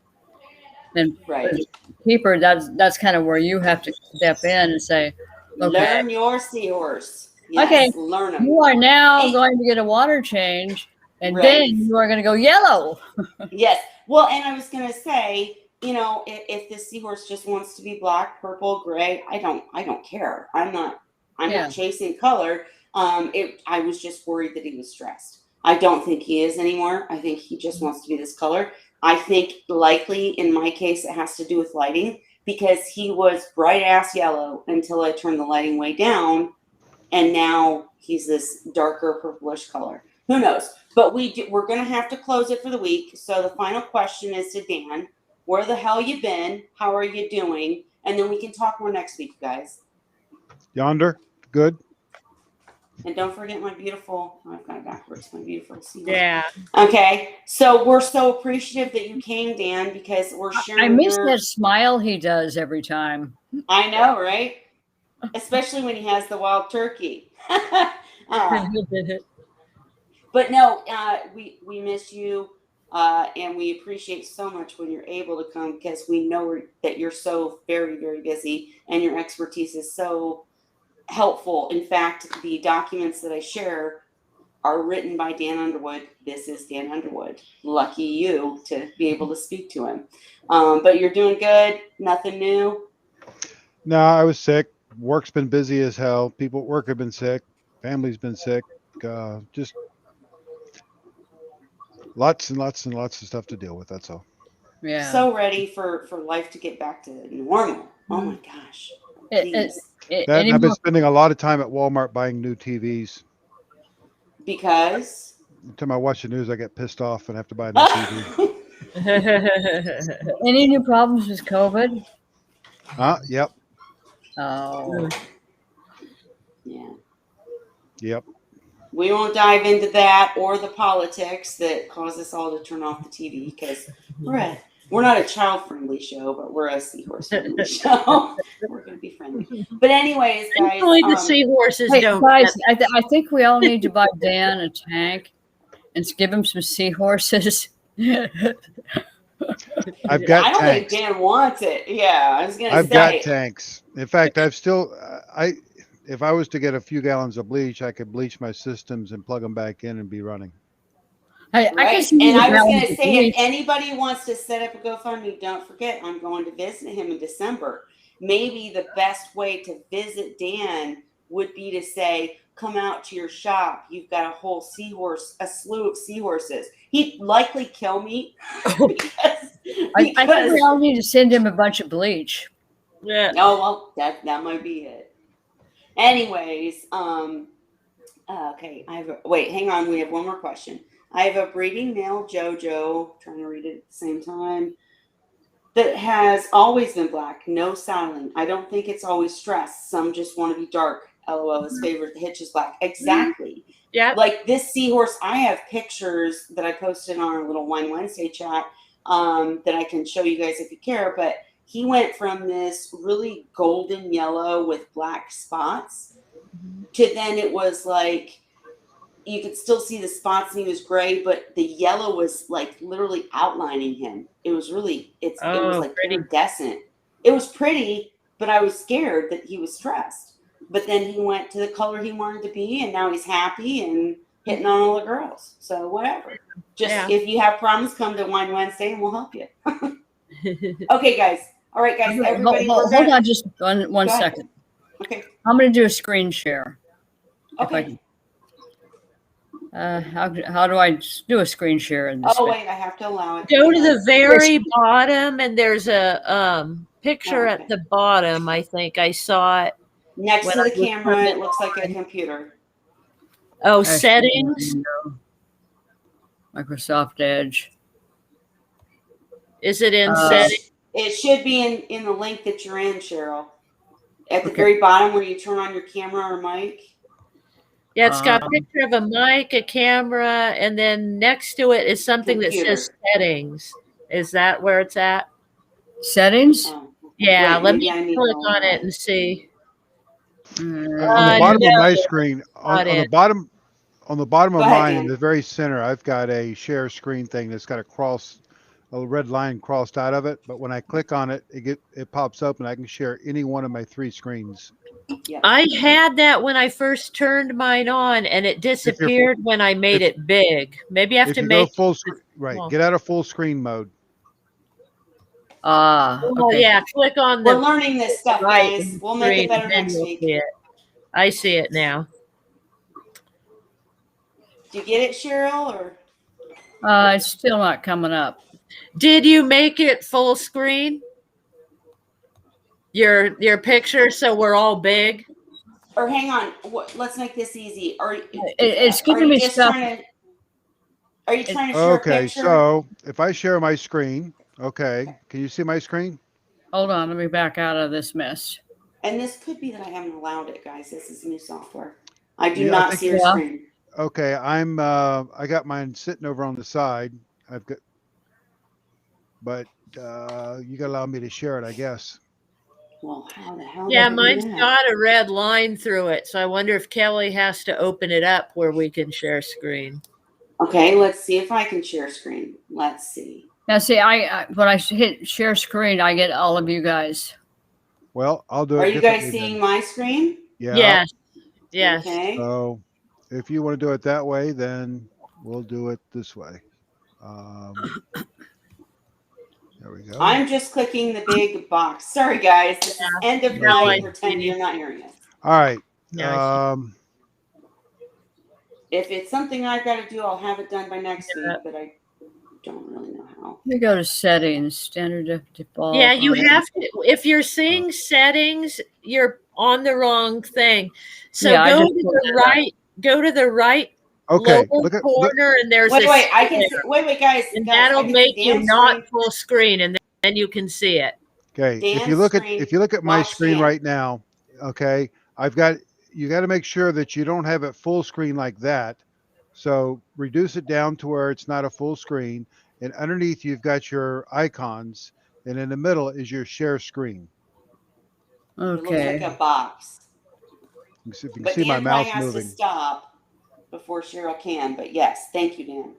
And Right. as a keeper, that's kind of where you have to step in and say, okay, Learn your seahorse. Yes, okay, learn them. you are now Hey. going to get a water change, and Right. then you are going to go yellow. Yes. Well, and I was going to say, you know, if this seahorse just wants to be black, purple, gray, I don't care. I'm not chasing color. I was just worried that he was stressed. I don't think he is anymore. I think he just wants to be this color. I think likely in my case, it has to do with lighting because he was bright ass yellow until I turned the lighting way down. And now he's this darker purplish color. Who knows? But we're going to have to close it for the week. So the final question is to Dan. Where the hell you been? How are you doing? And then we can talk more next week, guys. Yonder, good. And don't forget my beautiful, I've got it backwards, my beautiful seahorse. Yeah. Okay. So we're so appreciative that you came, Dan, because we're sharing. I miss that smile he does every time. I know, right? Especially when he has the wild turkey. But no, we miss you, and we appreciate so much when you're able to come because we know that you're so very, very busy and your expertise is so helpful. In fact, the documents that I share are written by Dan Underwood. This is Dan Underwood. Lucky you to be able to speak to him. But you're doing good. Nothing new. No, I was sick. Work's been busy as hell. People at work have been sick. Family's been sick. Just lots and lots and lots of stuff to deal with. That's all. Yeah. So ready for life to get back to normal. Oh my gosh. Please. I've been spending a lot of time at Walmart buying new TVs. Because Every time I watch the news, I get pissed off and have to buy a new TV. Any new problems with COVID? Yep. Oh, yeah. Yep. We won't dive into that or the politics that cause us all to turn off the TV because we're not a child-friendly show, but we're a seahorse-friendly show. We're going to be friendly. But anyways, guys. Thankfully, the seahorses hey, don't. guys, I think we all need to buy Dan a tank and give him some seahorses. I've got I don't tanks. think Dan wants it. Yeah, I was going to say. I've got tanks. In fact, if I was to get a few gallons of bleach, I could bleach my systems and plug them back in and be running. Hey, Right. And I was going to say, if anybody wants to set up a GoFundMe, don't forget, I'm going to visit him in December. Maybe the best way to visit Dan would be to say, come out to your shop. You've got a whole a slew of seahorses. He'd likely kill me. because I think we all need to send him a bunch of bleach. Yeah. Oh, well, that might be it. Anyways, okay. Wait, hang on. We have one more question. I have a breeding male JoJo, trying to read it at the same time, that has always been black, no saddling. I don't think it's always stressed. Some just want to be dark. LOL, his favorite, the hitch is black. Exactly. Yeah. Like this seahorse, I have pictures that I posted on our little Wine Wednesday chat that I can show you guys if you care. But he went from this really golden yellow with black spots to then it was like, you could still see the spots and he was gray, but the yellow was like literally outlining him. It was really, it was like pretty. iridescent. It was pretty, but I was scared that he was stressed. But then he went to the color he wanted to be, and now he's happy and hitting on all the girls. So whatever. Just if you have problems, come to Wine Wednesday and we'll help you. Okay, guys. All right, guys. Everybody, hold on just one second. Okay. I'm going to do a screen share. Okay. How do I do a screen share in this? Oh wait, I have to allow it. Go to the very bottom, and there's a picture Oh, at okay. the bottom. I think I saw it. Next when to I the was camera, turning it looks like a on. computer. Oh, Actually, settings. Microsoft Edge. Is it in Uh, settings? It should be in the link that you're in, Cheryl. At the Okay. very bottom where you turn on your camera or mic. Yeah, it's got a picture of a mic, a camera, and then next to it is something that says Computer. settings. Is that where it's at? Settings. Oh. Yeah, Wait, let maybe me I need click to on it allow and see. On the No, bottom of my screen, not on the it. bottom, Go of ahead, mine, Dan. in the very center, I've got a share screen thing that's got a red line crossed out of it. But when I click on it, it pops up, and I can share any one of my 3 screens. Yeah. I had that when I first turned mine on, and it disappeared when I made it big. Maybe I have If to you go make full it screen, right, small. get out of full screen mode. Oh, Okay. yeah, click on We're the learning this stuff, right guys. We'll make screen, it better and then next you'll week. see it. I see it now. Do you get it, Cheryl? Or It's still not coming up. Did you make it full screen? Your picture, so we're all big. hang on. Let's make this easy. It's Are giving you me just stuff. trying to? Are you trying to share a Okay, picture? so if I share my screen, okay, can you see my screen? Hold on, let me back out of this mess. And this could be that I haven't allowed it, guys. This is new software. I do Yeah, I not think see your yeah. screen. Okay, I got mine sitting over on the side. But you gotta allow me to share it, I guess. Well, how the hell Yeah, did I do mine's that? got a red line through it, so I wonder if Kelly has to open it up where we can share screen. Okay, let's see if I can share screen. Let's see. Now, see, I when I hit share screen, I get all of you guys. Well, I'll do Are it you guys differently seeing then. my screen? Yeah. Yes. Yes. Okay. So if you want to do it that way, then we'll do it this way. There we go. I'm just clicking the big box. Sorry, guys. This is end of Now I night. Pretend see. you're not hearing us. All right. Now I see. If it's something I've got to do, I'll have it done by next Yeah. week, but I don't really know how. Let me go to settings, standard default. Yeah, you have to. If you're seeing settings, you're on the wrong thing. So Yeah, I go just to pulled the it up. right. Go to the right Okay. lower corner, and there's a Wait, I can square. see. Wait, guys. And guys, that'll I can make see you Dan's not screen. full screen, and then you can see it. Okay. Dan's If you look at my watch screen Dan. right now, okay, you got to make sure that you don't have it full screen like that. So reduce it down to where it's not a full screen, and underneath you've got your icons, and in the middle is your share screen. It looks Okay. like a box. You can see, if you can But see my Dan probably mouse has moving. to stop before Cheryl can. But yes, thank you, Dan.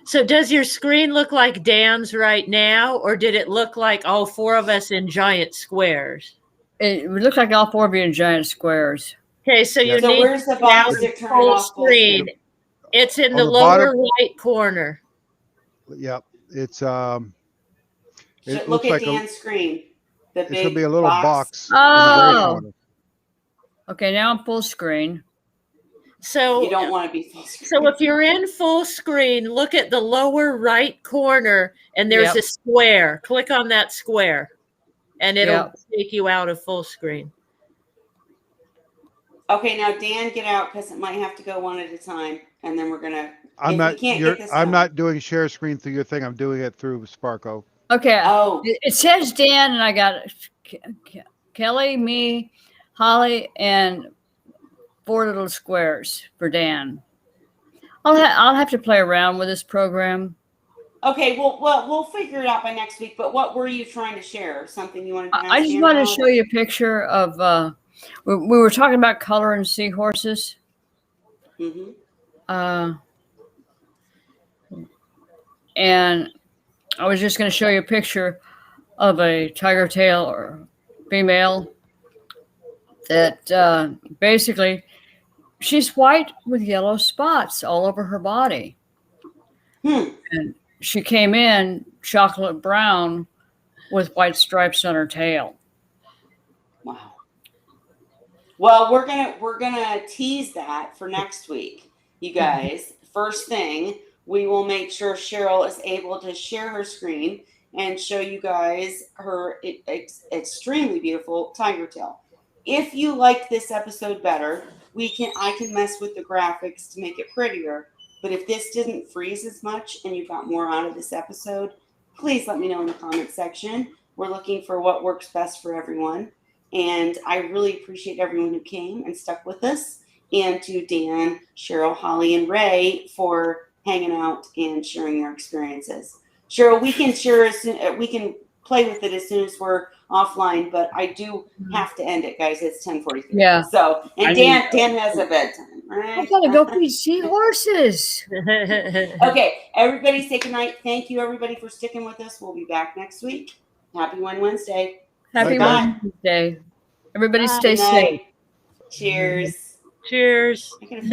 So does your screen look like Dan's right now, or did it look like all 4 of us in giant squares? It looks like all 4 of you in giant squares. Okay, so you So need where's the to get out box of to turn it full off full screen. screen? It's in On the the lower bottom- right corner. Yep. It's Look looks at like Dan's screen. The it's big gonna be a little box in the Oh. very corner. Okay, now I'm full screen. So You don't want to be full screen. So if you're in full screen, look at the lower right corner, and there's Yep. a square. Click on that square, and it'll Yep. take you out of full screen. Okay, now Dan, get out because it might have to go one at a time, and then we're gonna. I'm if not. we can't You're, get this I'm done. not doing share screen through your thing. I'm doing it through Sparko. Okay. Oh, It says Dan, and I got Kelly, me, Holly, and 4 little squares for Dan. I'll have to play around with this program. okay. Well, we'll figure it out by next week. But what were you trying to share? Something you wanted to ask I just Dan wanted to about? show you a picture of. We were talking about coloring seahorses. Mm-hmm. And I was just going to show you a picture of a tiger tail or female that basically she's white with yellow spots all over her body. And she came in chocolate brown with white stripes on her tail. Wow. Well, we're gonna tease that for next week. you guys, first thing, we will make sure Cheryl is able to share her screen and show you guys her extremely beautiful tiger tail. If you like this episode better, I can mess with the graphics to make it prettier. But if this didn't freeze as much and you got more out of this episode, please let me know in the comment section. We're looking for what works best for everyone. And I really appreciate everyone who came and stuck with us. And to Dan, Cheryl, Holly, and Ray for hanging out and sharing their experiences. Cheryl, we can share we can play with it as soon as we're offline, but I do have to end it, guys. It's 10:43. Yeah. So, and Dan has a bedtime, right? I gotta go feed seahorses. Okay, everybody say goodnight. Thank you, everybody, for sticking with us. We'll be back next week. Happy Wednesday. Happy Bye. Wednesday. Everybody Bye. stay Good night. safe. Cheers. Cheers. I can